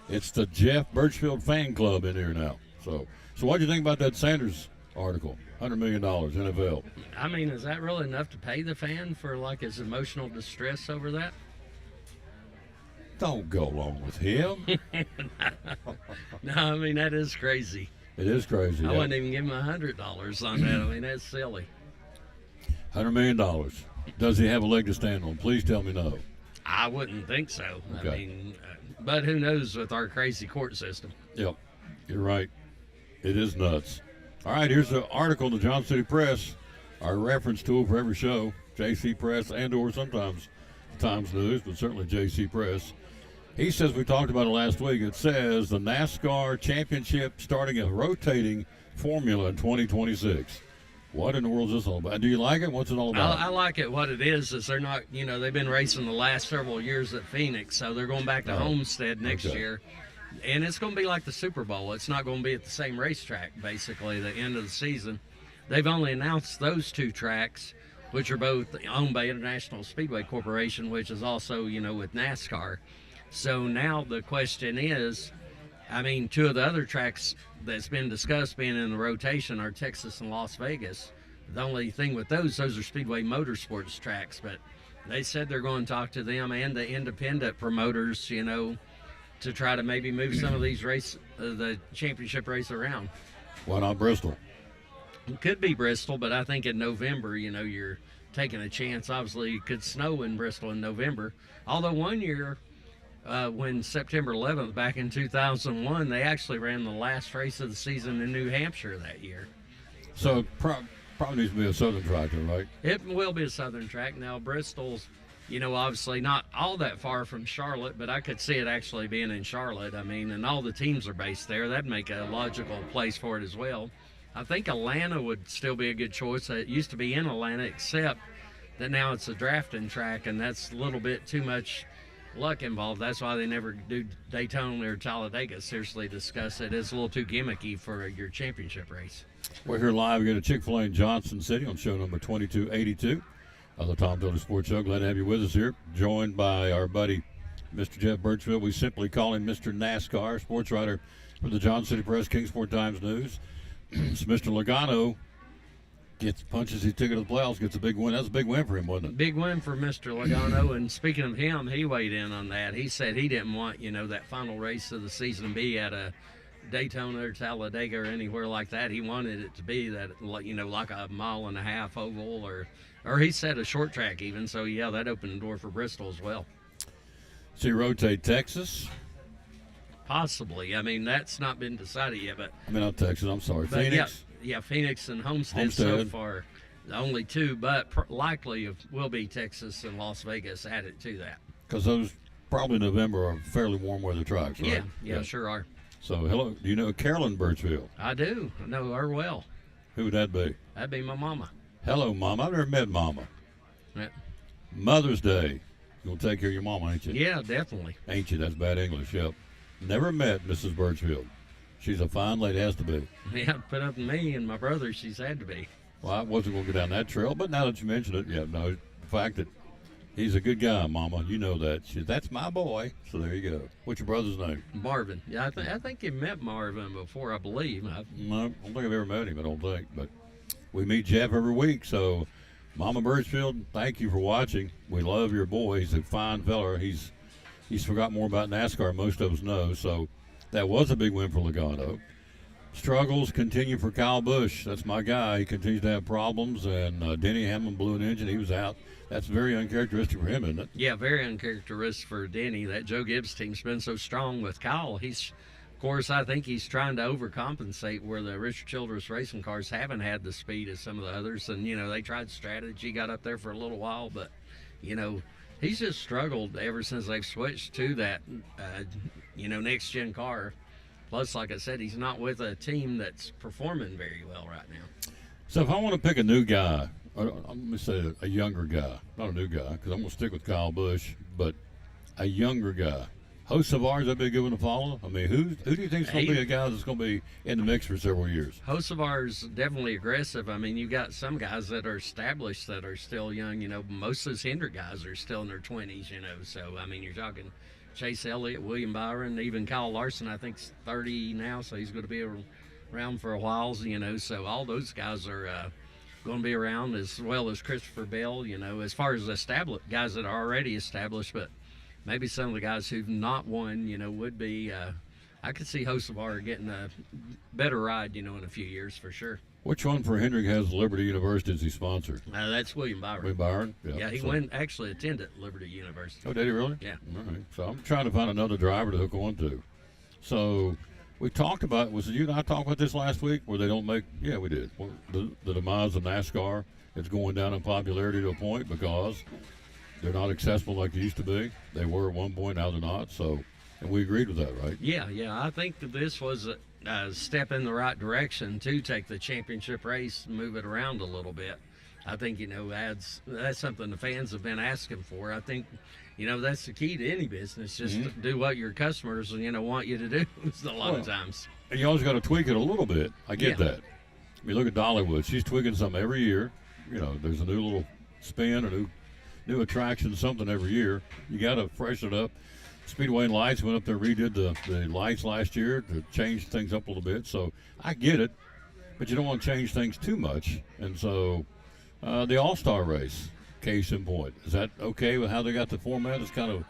It's the Jeff Birchfield fan club in here now. So what do you think about that Sanders article? $100 million, NFL. I mean, is that really enough to pay the fan for, like, his emotional distress over that? Don't go along with him. No, I mean, that is crazy. It is crazy. I yeah. wouldn't even give him $100 on that. I mean, that's silly. $100 million. Does he have a leg to stand on? Please tell me no. I wouldn't think so. Okay. I mean, but who knows with our crazy court system. Yep, you're right. It is nuts. All right, here's an article in the Johnson City Press, our reference tool for every show, JC Press and or sometimes Times News, but certainly JC Press. He says, we talked about it last week, it says the NASCAR championship starting a rotating formula in 2026. What in the world is this all about? Do you like it? What's it all about? I like it. What it is they're not, they've been racing the last several years at Phoenix, so they're going back to Homestead next year. And it's going to be like the Super Bowl. It's not going to be at the same racetrack, basically, the end of the season. They've only announced those two tracks, which are both owned by International Speedway Corporation, which is also, with NASCAR. So now the question is, I mean, two of the other tracks that's been discussed being in the rotation are Texas and Las Vegas. The only thing with those are Speedway Motorsports tracks, but they said they're going to talk to them and the independent promoters, to try to maybe move some of these the championship race around. Why not Bristol? It could be Bristol, but I think in November, you're taking a chance. Obviously, it could snow in Bristol in November. Although one year, when September 11th, back in 2001, they actually ran the last race of the season in New Hampshire that year. So probably needs to be a southern track, right? It will be a southern track. Now, Bristol's, obviously not all that far from Charlotte, but I could see it actually being in Charlotte. I mean, and all the teams are based there. That'd make a logical place for it as well. I think Atlanta would still be a good choice. It used to be in Atlanta, except that now it's a drafting track, and that's a little bit too much luck involved. That's why they never do Daytona or Talladega seriously discuss it. It's a little too gimmicky for your championship race. We're here live again at Chick-fil-A in Johnson City on show number 2282 of the Tom Douglas Sports Show. Glad to have you with us here, joined by our buddy Mr. Jeff Birchfield. We simply call him Mr. NASCAR, sports writer for the Johnson City Press, Kingsport Times News. So Mr. Logano punches his ticket to the playoffs, gets a big win. That's a big win for him, wasn't it? Big win for Mr. Logano. And speaking of him, he weighed in on that. He said he didn't want, that final race of the season to be at a Daytona or Talladega or anywhere like that. He wanted it to be that, like a mile and a half oval or he said a short track even. So, yeah, that opened the door for Bristol as well. So you rotate Texas? Possibly. I mean, that's not been decided yet. But not Texas. I'm sorry. But Phoenix? Yeah, Phoenix and Homestead so far. The only two, but likely will be Texas and Las Vegas added to that. Because those probably November are fairly warm weather tracks, right? Yeah, sure are. So, hello. Do you know Carolyn Birchfield? I do. I know her well. Who would that be? That'd be my mama. Hello, Mama. I've never met Mama. Yeah. Mother's Day. You're going to take care of your mama, ain't you? Yeah, definitely. Ain't you? That's bad English, yep. Never met Mrs. Birchfield. She's a fine lady, has to be. Yeah, put up with me and my brother, she's had to be. Well, I wasn't going to go down that trail, but now that you mention it, yeah, no, the fact that he's a good guy, Mama, you know that. That's my boy. So there you go. What's your brother's name? Marvin. Yeah, I think you met Marvin before, I believe. No, I don't think I've ever met him, I don't think. But we meet Jeff every week, so Mama Birchfield, thank you for watching. We love your boy. He's a fine fella. He's forgot more about NASCAR than most of us know, so that was a big win for Logano. Struggles continue for Kyle Busch. That's my guy. He continues to have problems, and Denny Hamlin blew an engine. He was out. That's very uncharacteristic for him, isn't it? Yeah, very uncharacteristic for Denny. That Joe Gibbs team's been so strong with Kyle. Of course, I think he's trying to overcompensate where the Richard Childress racing cars haven't had the speed of some of the others. And, they tried strategy, got up there for a little while, but, he's just struggled ever since they've switched to that, next-gen car. Plus, like I said, he's not with a team that's performing very well right now. So if I want to pick a new guy, I'm going to say a younger guy, not a new guy, because I'm going to stick with Kyle Busch, but a younger guy. Host Savard, that'd be a good one to follow. I mean, who do you think is going to be a guy that's going to be in the mix for several years? Hocevar's definitely aggressive. I mean, you got some guys that are established that are still young. Most of those Hendrick guys are still in their 20s. So I mean, you're talking Chase Elliott, William Byron, even Kyle Larson. I think 30 now, so he's going to be around for a while. So all those guys are going to be around, as well as Christopher Bell. As far as established guys that are already established, but maybe some of the guys who've not won, would be. I could see Hocevar getting a better ride, in a few years for sure. Which one for Hendrick has Liberty University as he sponsored? That's William Byron. William Byron? Yeah, he actually attended Liberty University. Oh, did he really? Yeah. All right. So I'm trying to find another driver to hook on to. So we talked about, was it you and I talked about this last week, where they don't make, yeah, we did. The demise of NASCAR is going down in popularity to a point because they're not accessible like they used to be. They were at one point, now they're not. So, and we agreed with that, right? Yeah. I think that this was a step in the right direction to take the championship race and move it around a little bit. I think, that's something the fans have been asking for. I think, that's the key to any business, just to do what your customers, want you to do a lot of times. And you always got to tweak it a little bit. I get that. I mean, look at Dollywood. She's tweaking something every year. There's a new little spin, a new attraction, something every year. You got to freshen it up. Speedway Lights went up there, redid the lights last year to change things up a little bit. So I get it, but you don't want to change things too much. And so the All-Star race, case in point, is that okay with how they got the format? It's kind of,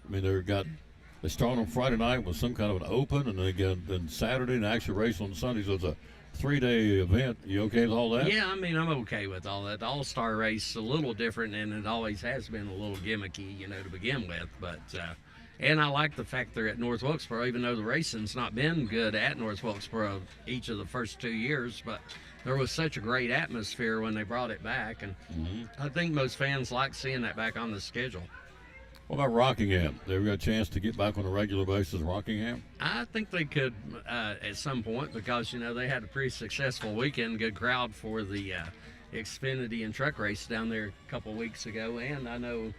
they start on Friday night with some kind of an open, and then Saturday and actually race on Sunday. So it's a 3-day event. You okay with all that? Yeah, I'm okay with all that. The All-Star race is a little different, and it always has been a little gimmicky, to begin with. But and I like the fact they're at North Wilkesboro, even though the racing's not been good at North Wilkesboro each of the first 2 years. But there was such a great atmosphere when they brought it back, and I think most fans like seeing that back on the schedule. What about Rockingham? They ever got a chance to get back on a regular basis, Rockingham? I think they could at some point because, they had a pretty successful weekend, good crowd for the Xfinity and truck race down there a couple weeks ago, and I know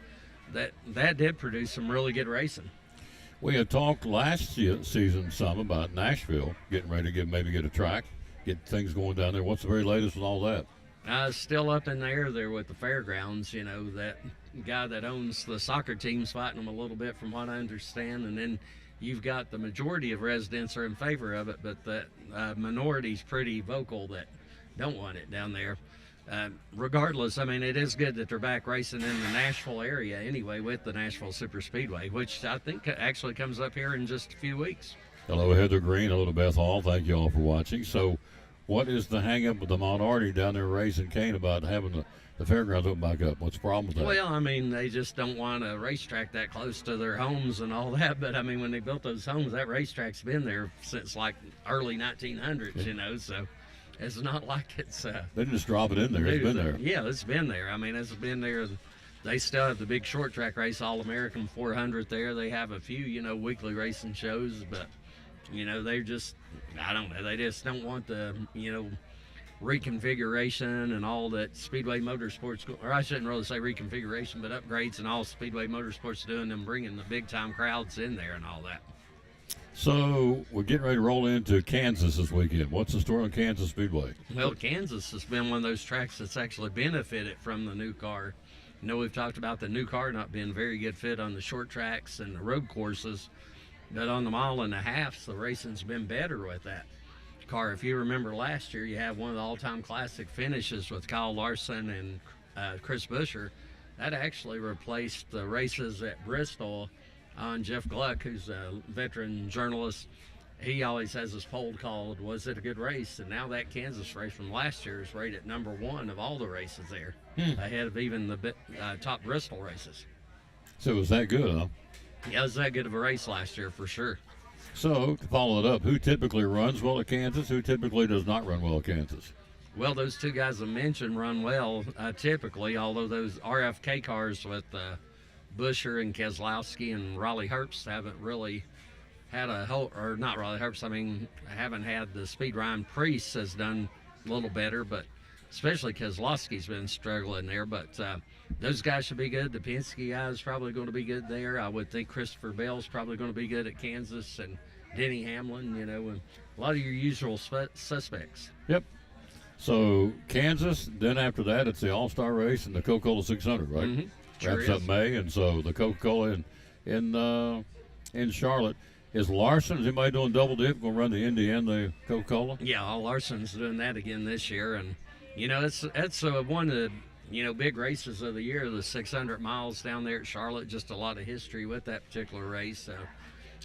that did produce some really good racing. We had talked last season some about Nashville getting ready to get a track, get things going down there. What's the very latest with all that? Still up in the air there with the fairgrounds. That guy that owns the soccer team's fighting them a little bit from what I understand. And then you've got the majority of residents are in favor of it, but the minority's pretty vocal that don't want it down there. Regardless, it is good that they're back racing in the Nashville area anyway with the Nashville Super Speedway, which I think actually comes up here in just a few weeks. Hello, Heather Green. Hello to Beth Hall. Thank you all for watching. So what is the hang-up with the Monarty down there racing Kane about having the fairgrounds open back up? What's the problem with that? Well, they just don't want a racetrack that close to their homes and all that. But, when they built those homes, that racetrack's been there since, early 1900s, so it's not like it's... they didn't just drop it in there. It's been there. Yeah, it's been there. It's been there. They still have the big short track race, All-American 400 there. They have a few, weekly racing shows, but, they're just... I don't know. They just don't want the, reconfiguration and all that Speedway Motorsports, or I shouldn't really say reconfiguration, but upgrades and all Speedway Motorsports doing, them bringing the big time crowds in there and all that. So we're getting ready to roll into Kansas this weekend. What's the story on Kansas Speedway? Well, Kansas has been one of those tracks that's actually benefited from the new car. You know, we've talked about the new car not being a very good fit on the short tracks and the road courses, but on the mile and a half, the racing's been better with that car. If you remember last year, you had one of the all-time classic finishes with Kyle Larson and Chris Buescher. That actually replaced the races at Bristol on Jeff Gluck, who's a veteran journalist. He always has his poll called, was it a good race? And now that Kansas race from last year is rated number 1 of all the races there, ahead of even the top Bristol races. So it was that good, huh? Yeah, it was that good of a race last year for sure. So to follow it up, who typically runs well at Kansas? Who typically does not run well at Kansas? Well, those two guys I mentioned run well typically, although those RFK cars with Buescher and Keselowski and Raleigh Herbst haven't really had a whole, or not Raleigh Herbst, I mean, haven't had the speed. Ryan Preece has done a little better, but especially Keselowski's been struggling there. But those guys should be good. The Penske guy is probably going to be good there. I would think Christopher Bell's probably going to be good at Kansas, and Denny Hamlin, you know, and a lot of your usual suspects. Yep. So Kansas, then after that, it's the All-Star race and the Coca-Cola 600, right? Mm-hmm. Sure Wraps is. up May, and so the Coca-Cola in Charlotte. Is Larson, is anybody doing double dip, going to run the Indy and the Coca-Cola? Yeah, Larson's doing that again this year, and you know that's one of the big races of the year, the 600 miles down there at Charlotte. Just a lot of history with that particular race. So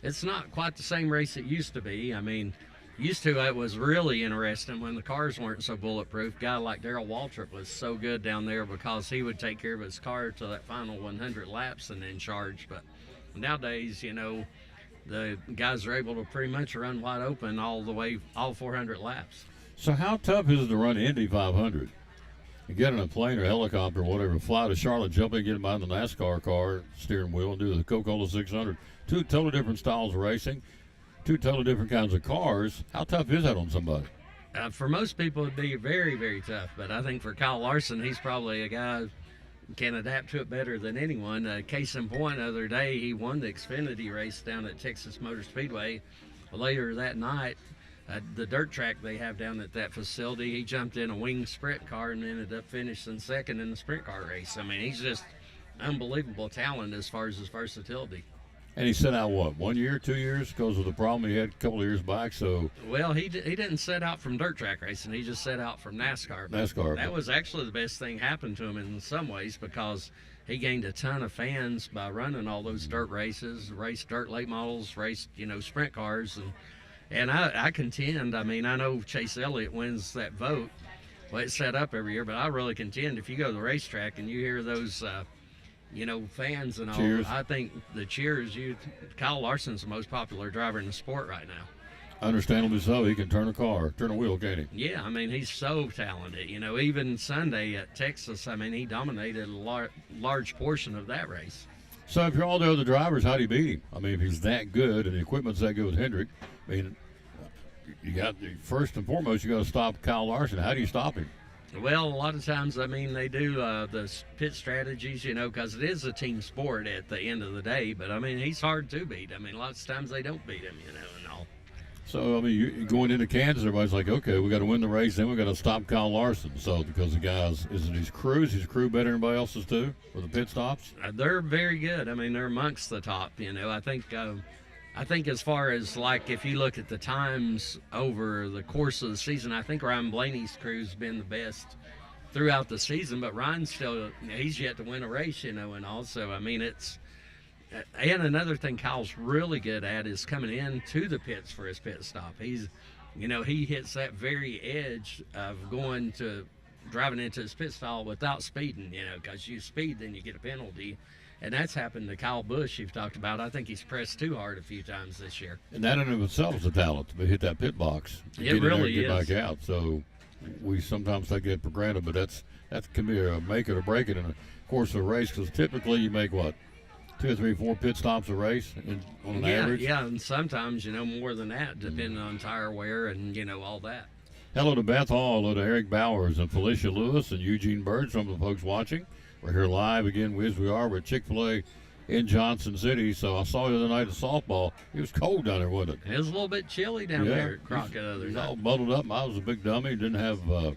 it's not quite the same race it used to be. I mean, it was really interesting when the cars weren't so bulletproof. A guy like Darrell Waltrip was so good down there because he would take care of his car to that final 100 laps and then charge. But nowadays, you know, the guys are able to pretty much run wide open all 400 laps. So how tough is it to run Indy 500? You get on a plane or helicopter or whatever, fly to Charlotte, jump in, get behind the NASCAR car, steering wheel, and do the Coca-Cola 600. Two totally different styles of racing, two totally different kinds of cars. How tough is that on somebody? For most people, it'd be very, very tough. But I think for Kyle Larson, he's probably a guy who can adapt to it better than anyone. Case in point, the other day, he won the Xfinity race down at Texas Motor Speedway. Later that night, the dirt track they have down at that facility, he jumped in a winged sprint car and ended up finishing second in the sprint car race. I mean, he's just unbelievable talent as far as his versatility. And he set out, what, 1 year, 2 years, because of the problem he had a couple of years back? So Well, he didn't set out from dirt track racing. He just set out from NASCAR. But NASCAR. That was actually the best thing happened to him in some ways because he gained a ton of fans by running all those dirt races, raced dirt late models, raced, sprint cars. And I contend, I mean, I know Chase Elliott wins that vote. Well, it's set up every year, but I really contend if you go to the racetrack and you hear those fans and all. Cheers. I think the cheers. Kyle Larson's the most popular driver in the sport right now. Understandably so. He can turn a wheel, can't he? Yeah, I mean, he's so talented. Even Sunday at Texas, I mean, he dominated a large portion of that race. So if you're all the other drivers, how do you beat him? I mean, if he's that good and the equipment's that good with Hendrick, I mean, you got first and foremost, you got to stop Kyle Larson. How do you stop him? Well, a lot of times, I mean, they do the pit strategies, because it is a team sport at the end of the day. But, I mean, he's hard to beat. I mean, lots of times they don't beat him, and all. So, I mean, you going into Kansas, everybody's like, okay, we got to win the race, then we got to stop Kyle Larson. So, because the guys, is his crew better than everybody else's too, with the pit stops? They're very good. I mean, they're amongst the top, I think as far as, like, if you look at the times over the course of the season, I think Ryan Blaney's crew's been the best throughout the season, but Ryan's still, he's yet to win a race, and also, I mean, and another thing Kyle's really good at is coming into the pits for his pit stop. He's, he hits that very edge of driving into his pit stop without speeding, because you speed, then you get a penalty. And that's happened to Kyle Busch you've talked about. I think he's pressed too hard a few times this year. And that in and of itself is a talent to hit that pit box. It get in really there and is. get back out. So we sometimes take it for granted, but that can be a make it or break it in a course of a race, because typically you make, 2 or 3, 4 pit stops a race on an average? Yeah, and sometimes, more than that, depending on tire wear and, all that. Hello to Beth Hall, hello to Eric Bowers and Felicia Lewis and Eugene Bird, some of the folks watching. We're here live again, as we are with Chick-fil-A in Johnson City. So I saw you the other night at softball. It was cold down there, wasn't it? It was a little bit chilly down there at Crockett the other He's night. all bundled up. I was a big dummy. Didn't have the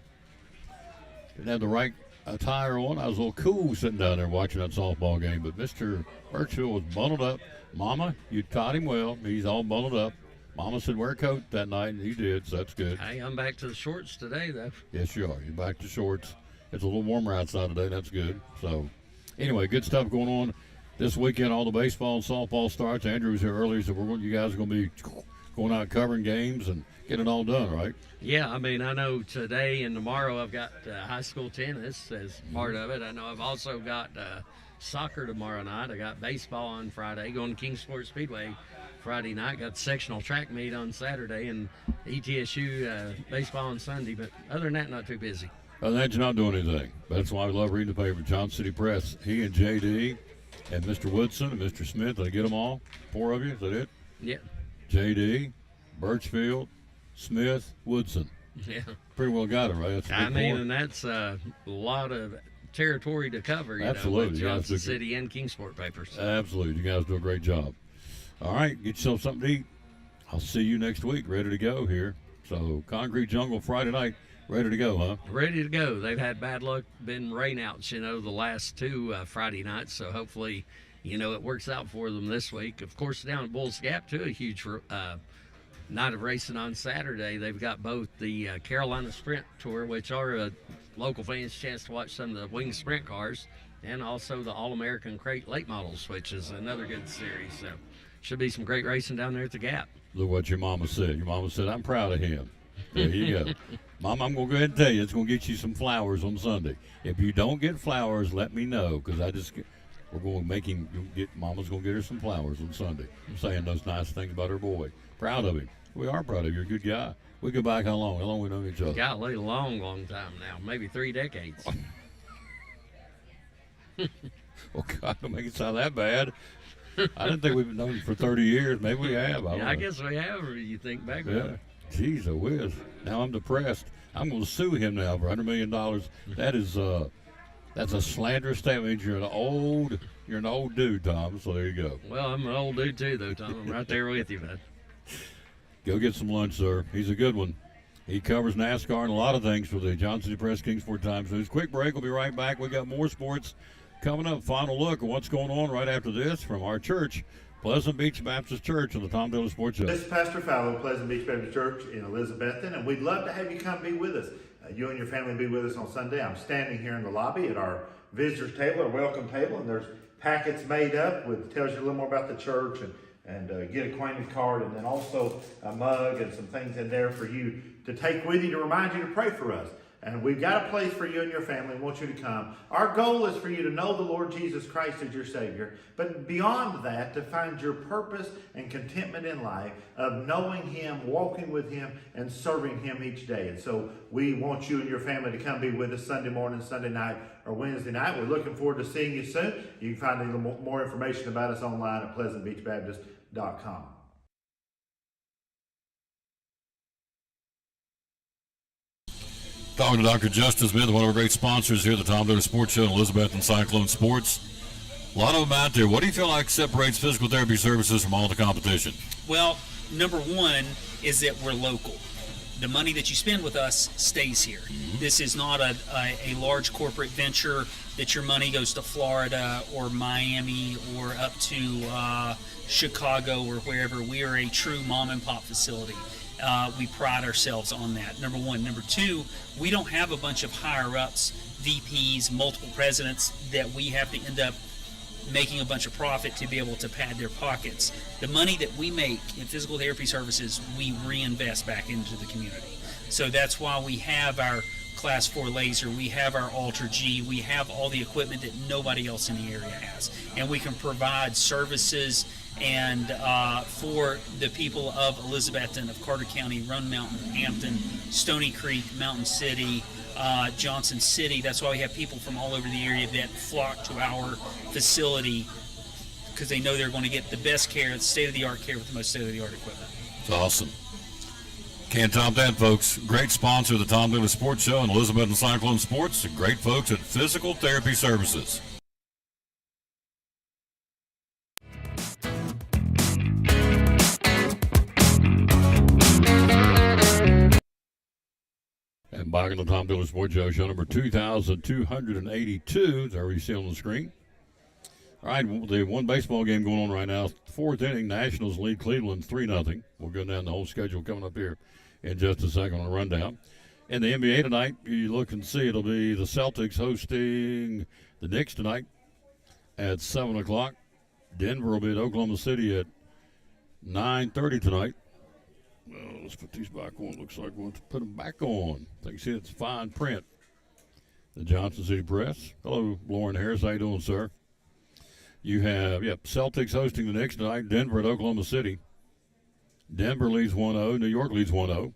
right attire on. I was a little cool sitting down there watching that softball game. But Mr. Birchfield was bundled up. Mama, you taught him well. He's all bundled up. Mama said wear a coat that night, and he did, so that's good. Hey, I'm back to the shorts today, though. Yes, you are. You're back to shorts. It's a little warmer outside today. That's good. So, anyway, good stuff going on this weekend. All the baseball and softball starts. Andrew was here earlier, so you guys are going to be going out covering games and getting it all done, right? Yeah, I mean, I know today and tomorrow I've got high school tennis as part of it. I know I've also got soccer tomorrow night. I got baseball on Friday, going to Kingsport Speedway Friday night. Got the sectional track meet on Saturday, and ETSU baseball on Sunday. But other than that, not too busy. Other than that, you're not doing anything. That's why I love reading the paper. Johnson City Press. He and JD and Mr. Woodson and Mr. Smith. Did I get them all? 4 of you? Is that it? Yeah. JD, Birchfield, Smith, Woodson. Yeah. Pretty well got it, right? That's a I big mean, board. and that's a lot of territory to cover, you Absolutely. know, with You guys Johnson do- City and Kingsport papers. Absolutely. You guys do a great job. All right, get yourself something to eat. I'll see you next week, ready to go here. So, Concrete Jungle Friday night, ready to go, huh? Ready to go. They've had bad luck, been rainouts, you know, the last 2 Friday nights. So hopefully, you know, it works out for them this week. Of course, down at Bulls Gap, too, a huge night of racing on Saturday. They've got both the Carolina Sprint Tour, which are a local fans' chance to watch some of the winged sprint cars, and also the All-American Crate Late Models, which is another good series. So should be some great racing down there at the Gap. Look what your mama said. Your mama said, I'm proud of him. There you go. Mom, I'm going to go ahead and tell you, it's going to get you some flowers on Sunday. If you don't get flowers, let me know, because we're going to make him Mama's going to get her some flowers on Sunday. I'm saying those nice things about her boy. Proud of him. We are proud of you. You're a good guy. We go back how long? How long we known each other? Golly, long time now, maybe 3 decades. Oh, God, don't make it sound that bad. I didn't think we've known him for 30 years. Maybe we have. I don't know. guess we have, you think back Yeah. about it. Jeez, a whiz. Now I'm depressed. I'm going to sue him now for $100 million. That is, that's a slanderous statement. You're an old dude, Tom. So there you go. Well, I'm an old dude too, though, Tom. I'm right there with you, bud. Go get some lunch, sir. He's a good one. He covers NASCAR and a lot of things for the Johnson City Press Kingsport Times News. Quick break. We'll be right back. We got more sports coming up. Final look at what's going on right after this from our church, Pleasant Beach Baptist Church, on the Tom Dillon Sports Show. This is Pastor Fallow, Pleasant Beach Baptist Church in Elizabethton, and we'd love to have you come be with us. You and your family be with us on Sunday. I'm standing here in the lobby at our visitors table, our welcome table, and there's packets made up with tells you a little more about the church and get acquainted card, and then also a mug and some things in there for you to take with you to remind you to pray for us. And we've got a place for you and your family. We want you to come. Our goal is for you to know the Lord Jesus Christ as your Savior. But beyond that, to find your purpose and contentment in life of knowing Him, walking with Him, and serving Him each day. And so we want you and your family to come be with us Sunday morning, Sunday night, or Wednesday night. We're looking forward to seeing you soon. You can find a little more information about us online at pleasantbeachbaptist.com. Talking to Dr. Justin Smith, one of our great sponsors here at the Tom Dillon Sports Show in Elizabeth and Cyclone Sports. A lot of them out there. What do you feel like separates physical therapy services from all the competition? Well, number one is that we're local. The money that you spend with us stays here. This is not a large corporate venture that your money goes to Florida or Miami or up to Chicago or wherever. We are a true mom and pop facility. We pride ourselves on that, number one. Number two, we don't have a bunch of higher-ups, VPs, multiple presidents that we have to end up making a bunch of profit to be able to pad their pockets. The money that we make in physical therapy services, we reinvest back into the community. So that's why we have our Class 4 laser, we have our Ultra G, we have all the equipment that nobody else in the area has. And we can provide services and for the people of Elizabethton, of Carter County, Roan Mountain, Hampton, Stony Creek, Mountain City, Johnson City. That's why we have people from all over the area that flock to our facility because they know they're going to get the best care, the state-of-the-art care with the most state-of-the-art equipment. It's awesome. Can't top that, folks. Great sponsor of the Tom Dillon Sports Show in Elizabeth and Cyclone Sports. And great folks at Physical Therapy Services. back on the Tom Dillon Sports Show number 2,282. There you see on the screen. All right, the one baseball game going on right now. Fourth inning, Nationals lead Cleveland 3-0. We'll go down the whole schedule coming up here in just a second on a rundown. In the NBA tonight, you look and see it'll be the Celtics hosting the Knicks tonight at 7 o'clock. Denver will be at Oklahoma City at 9:30 tonight. Well, let's put these back on. Looks like we want to put them back on. I think you see it's fine print. The Johnson City Press. Hello, Lauren Harris. How you doing, sir? You have, Celtics hosting the Knicks tonight. Denver at Oklahoma City. Denver leads 1-0. New York leads 1-0.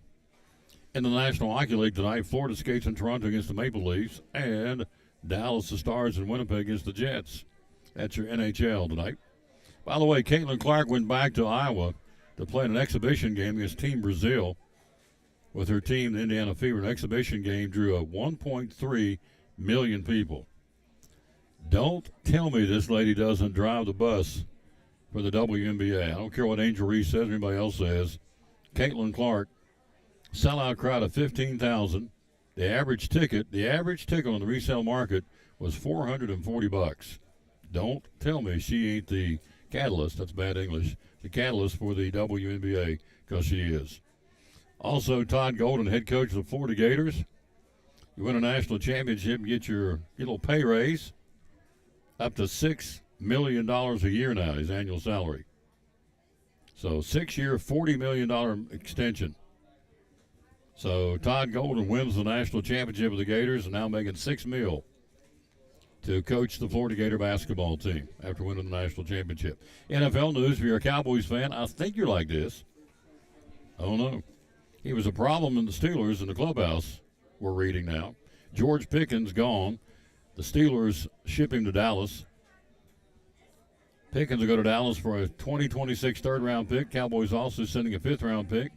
In the National Hockey League tonight, Florida skates in Toronto against the Maple Leafs. And Dallas, the Stars, in Winnipeg against the Jets. That's your NHL tonight. By the way, Caitlin Clark went back to Iowa to play in an exhibition game against Team Brazil with her team, the Indiana Fever. An exhibition game drew 1.3 million people. Don't tell me this lady doesn't drive the bus for the WNBA. I don't care what Angel Reese says or anybody else says. Caitlin Clark, sellout crowd of 15,000. The average ticket on the resale market was $440. Don't tell me she ain't the catalyst. That's bad English. The catalyst for the WNBA, because she is. Also, Todd Golden, head coach of the Florida Gators. You win a national championship, get your little pay raise. Up to $6 million a year now, his annual salary. So 6-year, $40 million extension. So Todd Golden wins the national championship with the Gators and now making $6 million to coach the Florida Gator basketball team after winning the national championship. NFL news, if you're a Cowboys fan, I think you're like this. I don't know. He was a problem in the Steelers in the clubhouse, we're reading now. George Pickens gone. The Steelers ship him to Dallas. Pickens will go to Dallas for a 2026 third-round pick. Cowboys also sending a fifth-round pick.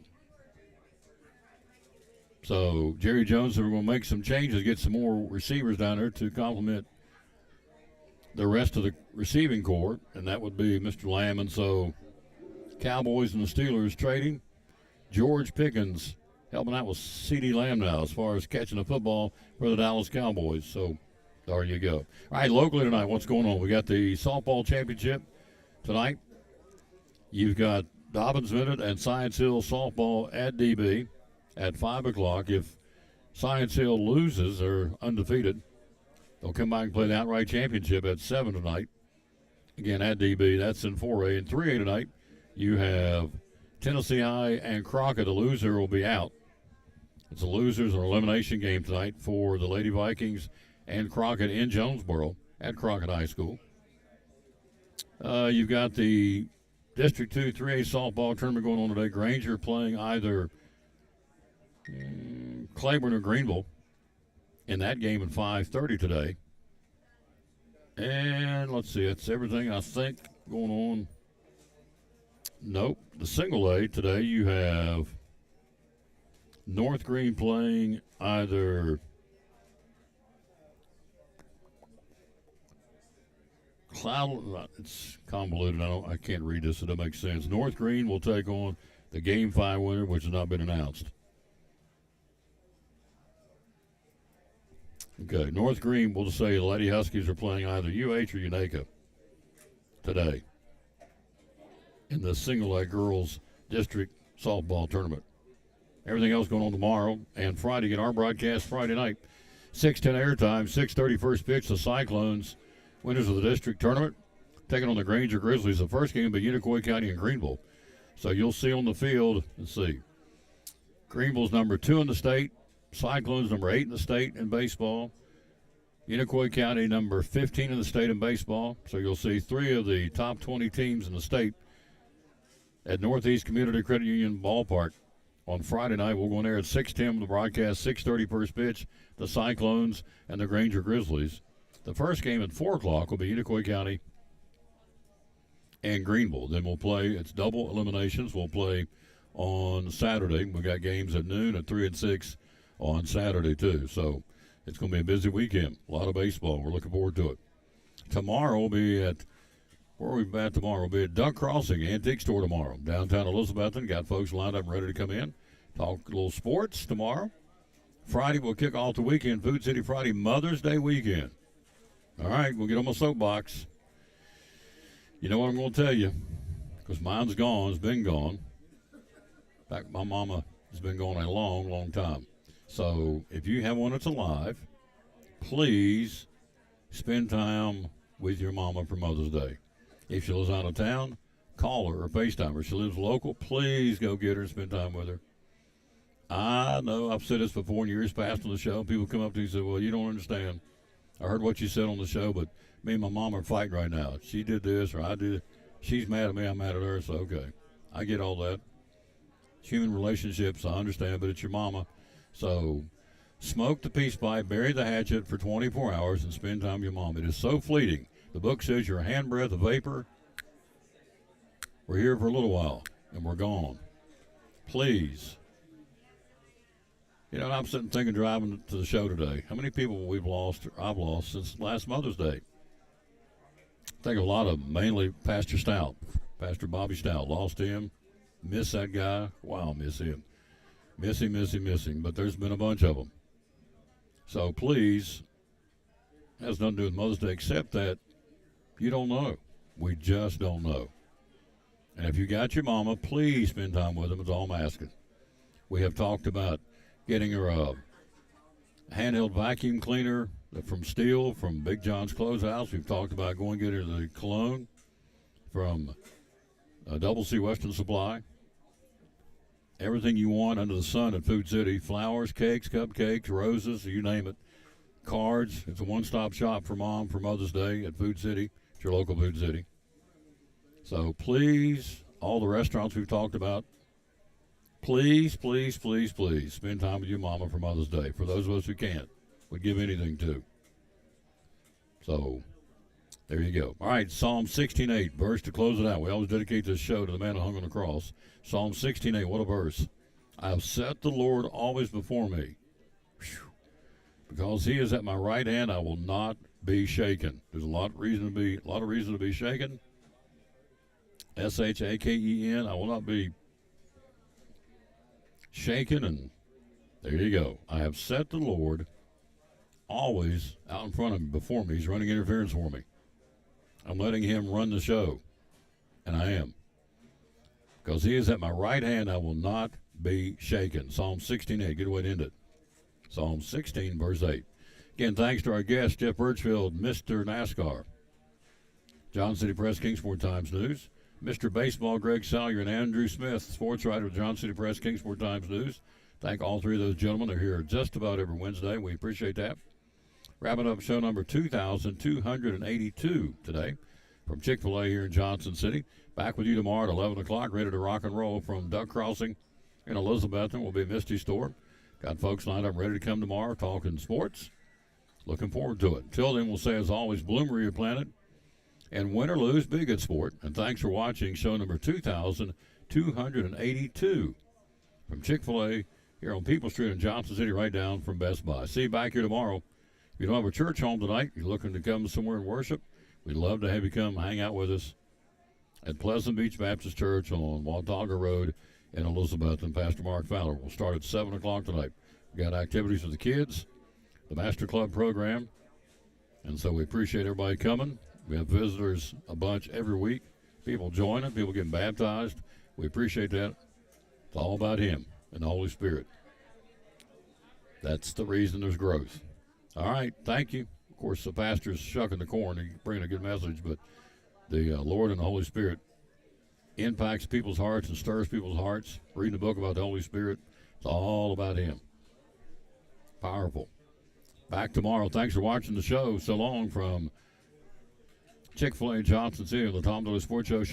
So Jerry Jones are going to make some changes, get some more receivers down there to complement the rest of the receiving corps, and that would be Mr. Lamb. And so Cowboys and the Steelers trading. George Pickens helping out with CeeDee Lamb now as far as catching the football for the Dallas Cowboys. So there you go. All right, locally tonight, what's going on? We got the softball championship tonight. You've got Dobbins Minute and Science Hill softball at DB at 5 o'clock. If Science Hill loses, they're undefeated. They'll come back and play the outright championship at 7 tonight. Again, at DB, that's in 4A. And 3A tonight, you have Tennessee High and Crockett. The loser will be out. It's a losers or elimination game tonight for the Lady Vikings and Crockett in Jonesboro at Crockett High School. You've got the District 2 3A softball tournament going on today. Granger playing either Claiborne or Greenville in that game at 5:30 today. And let's see, that's everything I think going on. Nope. The single A today, you have North Green playing either Cloud. It's convoluted. I can't read this. It doesn't make sense. North Green will take on the Game 5 winner, which has not been announced. Okay, North Green will say the Lady Huskies are playing either UH or Unaka today in the single A girls district softball tournament. Everything else going on tomorrow and Friday. Get our broadcast Friday night. 6:10 airtime, 6:30 first pitch. The Cyclones, winners of the district tournament, taking on the Granger Grizzlies. The first game will be Unicoi County and Greenville. So you'll see on the field, let's see, Greenville's number 2 in the state. Cyclones number 8 in the state in baseball. Unicoi County number 15 in the state in baseball. So you'll see 3 of the top 20 teams in the state at Northeast Community Credit Union Ballpark on Friday night. We'll go on there at 6:10 the broadcast, 6:30 first pitch, the Cyclones and the Granger Grizzlies. The first game at 4 o'clock will be Unicoi County and Greenville. Then we'll play, it's double eliminations. We'll play on Saturday. We got games at noon at 3 and 6 on Saturday too. So it's going to be a busy weekend. A lot of baseball. We're looking forward to it. Tomorrow we'll be at, where are we at tomorrow? We'll be at Duck Crossing Antique Store tomorrow, downtown Elizabethton. Got folks lined up ready to come in. Talk a little sports tomorrow. Friday, we'll kick off the weekend, Food City Friday, Mother's Day weekend. All right, we'll get on my soapbox. You know what I'm going to tell you, because mine's gone. It's been gone. In fact, my mama has been gone a long, long time. So if you have one that's alive, please spend time with your mama for Mother's Day. If she lives out of town, call her or FaceTime her. If she lives local, please go get her and spend time with her. I know I've said this before in years past on the show. People come up to you and say, well, you don't understand. I heard what you said on the show, but me and my mom are fighting right now. She did this or I did. She's mad at me, I'm mad at her, so okay. I get all that. It's human relationships, I understand, but it's your mama. So smoke the peace pipe, bury the hatchet for 24 hours, and spend time with your mom. It is so fleeting. The book says you're a handbreadth of vapor. We're here for a little while, and we're gone. Please. You know, I'm sitting thinking, driving to the show today, how many people we've lost, or I've lost, since last Mother's Day. I think a lot of them, mainly Pastor Stout, Pastor Bobby Stout. Lost him. Miss that guy. Wow, miss him. Miss him. But there's been a bunch of them. So please, has nothing to do with Mother's Day except that you don't know. We just don't know. And if you got your mama, please spend time with them. That's all I'm asking. We have talked about getting her a handheld vacuum cleaner from Steel, from Big John's Clothes House. We've talked about going to get her the cologne from Double C Western Supply. Everything you want under the sun at Food City. Flowers, cakes, cupcakes, roses, you name it. Cards. It's a one-stop shop for Mom for Mother's Day at Food City. It's your local Food City. So please, all the restaurants we've talked about, please spend time with your mama for Mother's Day. For those of us who can't, we'd give anything to. So there you go. All right, Psalm 16:8, verse to close it out. We always dedicate this show to the man who hung on the cross. Psalm 16:8, what a verse. I have set the Lord always before me. Whew. Because he is at my right hand, I will not be shaken. There's a lot of reason to be shaken. SHAKEN, I will not be shaken, and there you go. I have set the Lord always out in front of me, before me. He's running interference for me. I'm letting him run the show, and I am. Because he is at my right hand, I will not be shaken. Psalm 16:8, good way to end it. Psalm 16, verse 8. Again, thanks to our guest, Jeff Birchfield, Mr. NASCAR. Johnson City Press, Kingsport Times News. Mr. Baseball, Greg Salyer, and Andrew Smith, sports writer with Johnson City Press, Kingsport Times News. Thank all three of those gentlemen. They're here just about every Wednesday. We appreciate that. Wrapping up show number 2,282 today from Chick-fil-A here in Johnson City. Back with you tomorrow at 11 o'clock, ready to rock and roll from Duck Crossing in Elizabethton. Will be Misty Store. Got folks lined up ready to come tomorrow talking sports. Looking forward to it. Till then, we'll say, as always, bloomer your planet. And win or lose, be a good sport. And thanks for watching show number 2,282 from Chick-fil-A here on People Street in Johnson City, right down from Best Buy. See you back here tomorrow. If you don't have a church home tonight, you're looking to come somewhere and worship, we'd love to have you come hang out with us at Pleasant Beach Baptist Church on Watauga Road in Elizabeth. And Pastor Mark Fowler will start at 7 o'clock tonight. We got activities for the kids, the Master Club program, and so we appreciate everybody coming. We have visitors a bunch every week. People joining, people getting baptized. We appreciate that. It's all about him and the Holy Spirit. That's the reason there's growth. All right, thank you. Of course, the pastor's shucking the corn. He's bringing a good message, but the Lord and the Holy Spirit impacts people's hearts and stirs people's hearts. Reading a book about the Holy Spirit, it's all about him. Powerful. Back tomorrow. Thanks for watching the show. So long from Chick-fil-A Johnson City, the Tom Dilley Sports Show.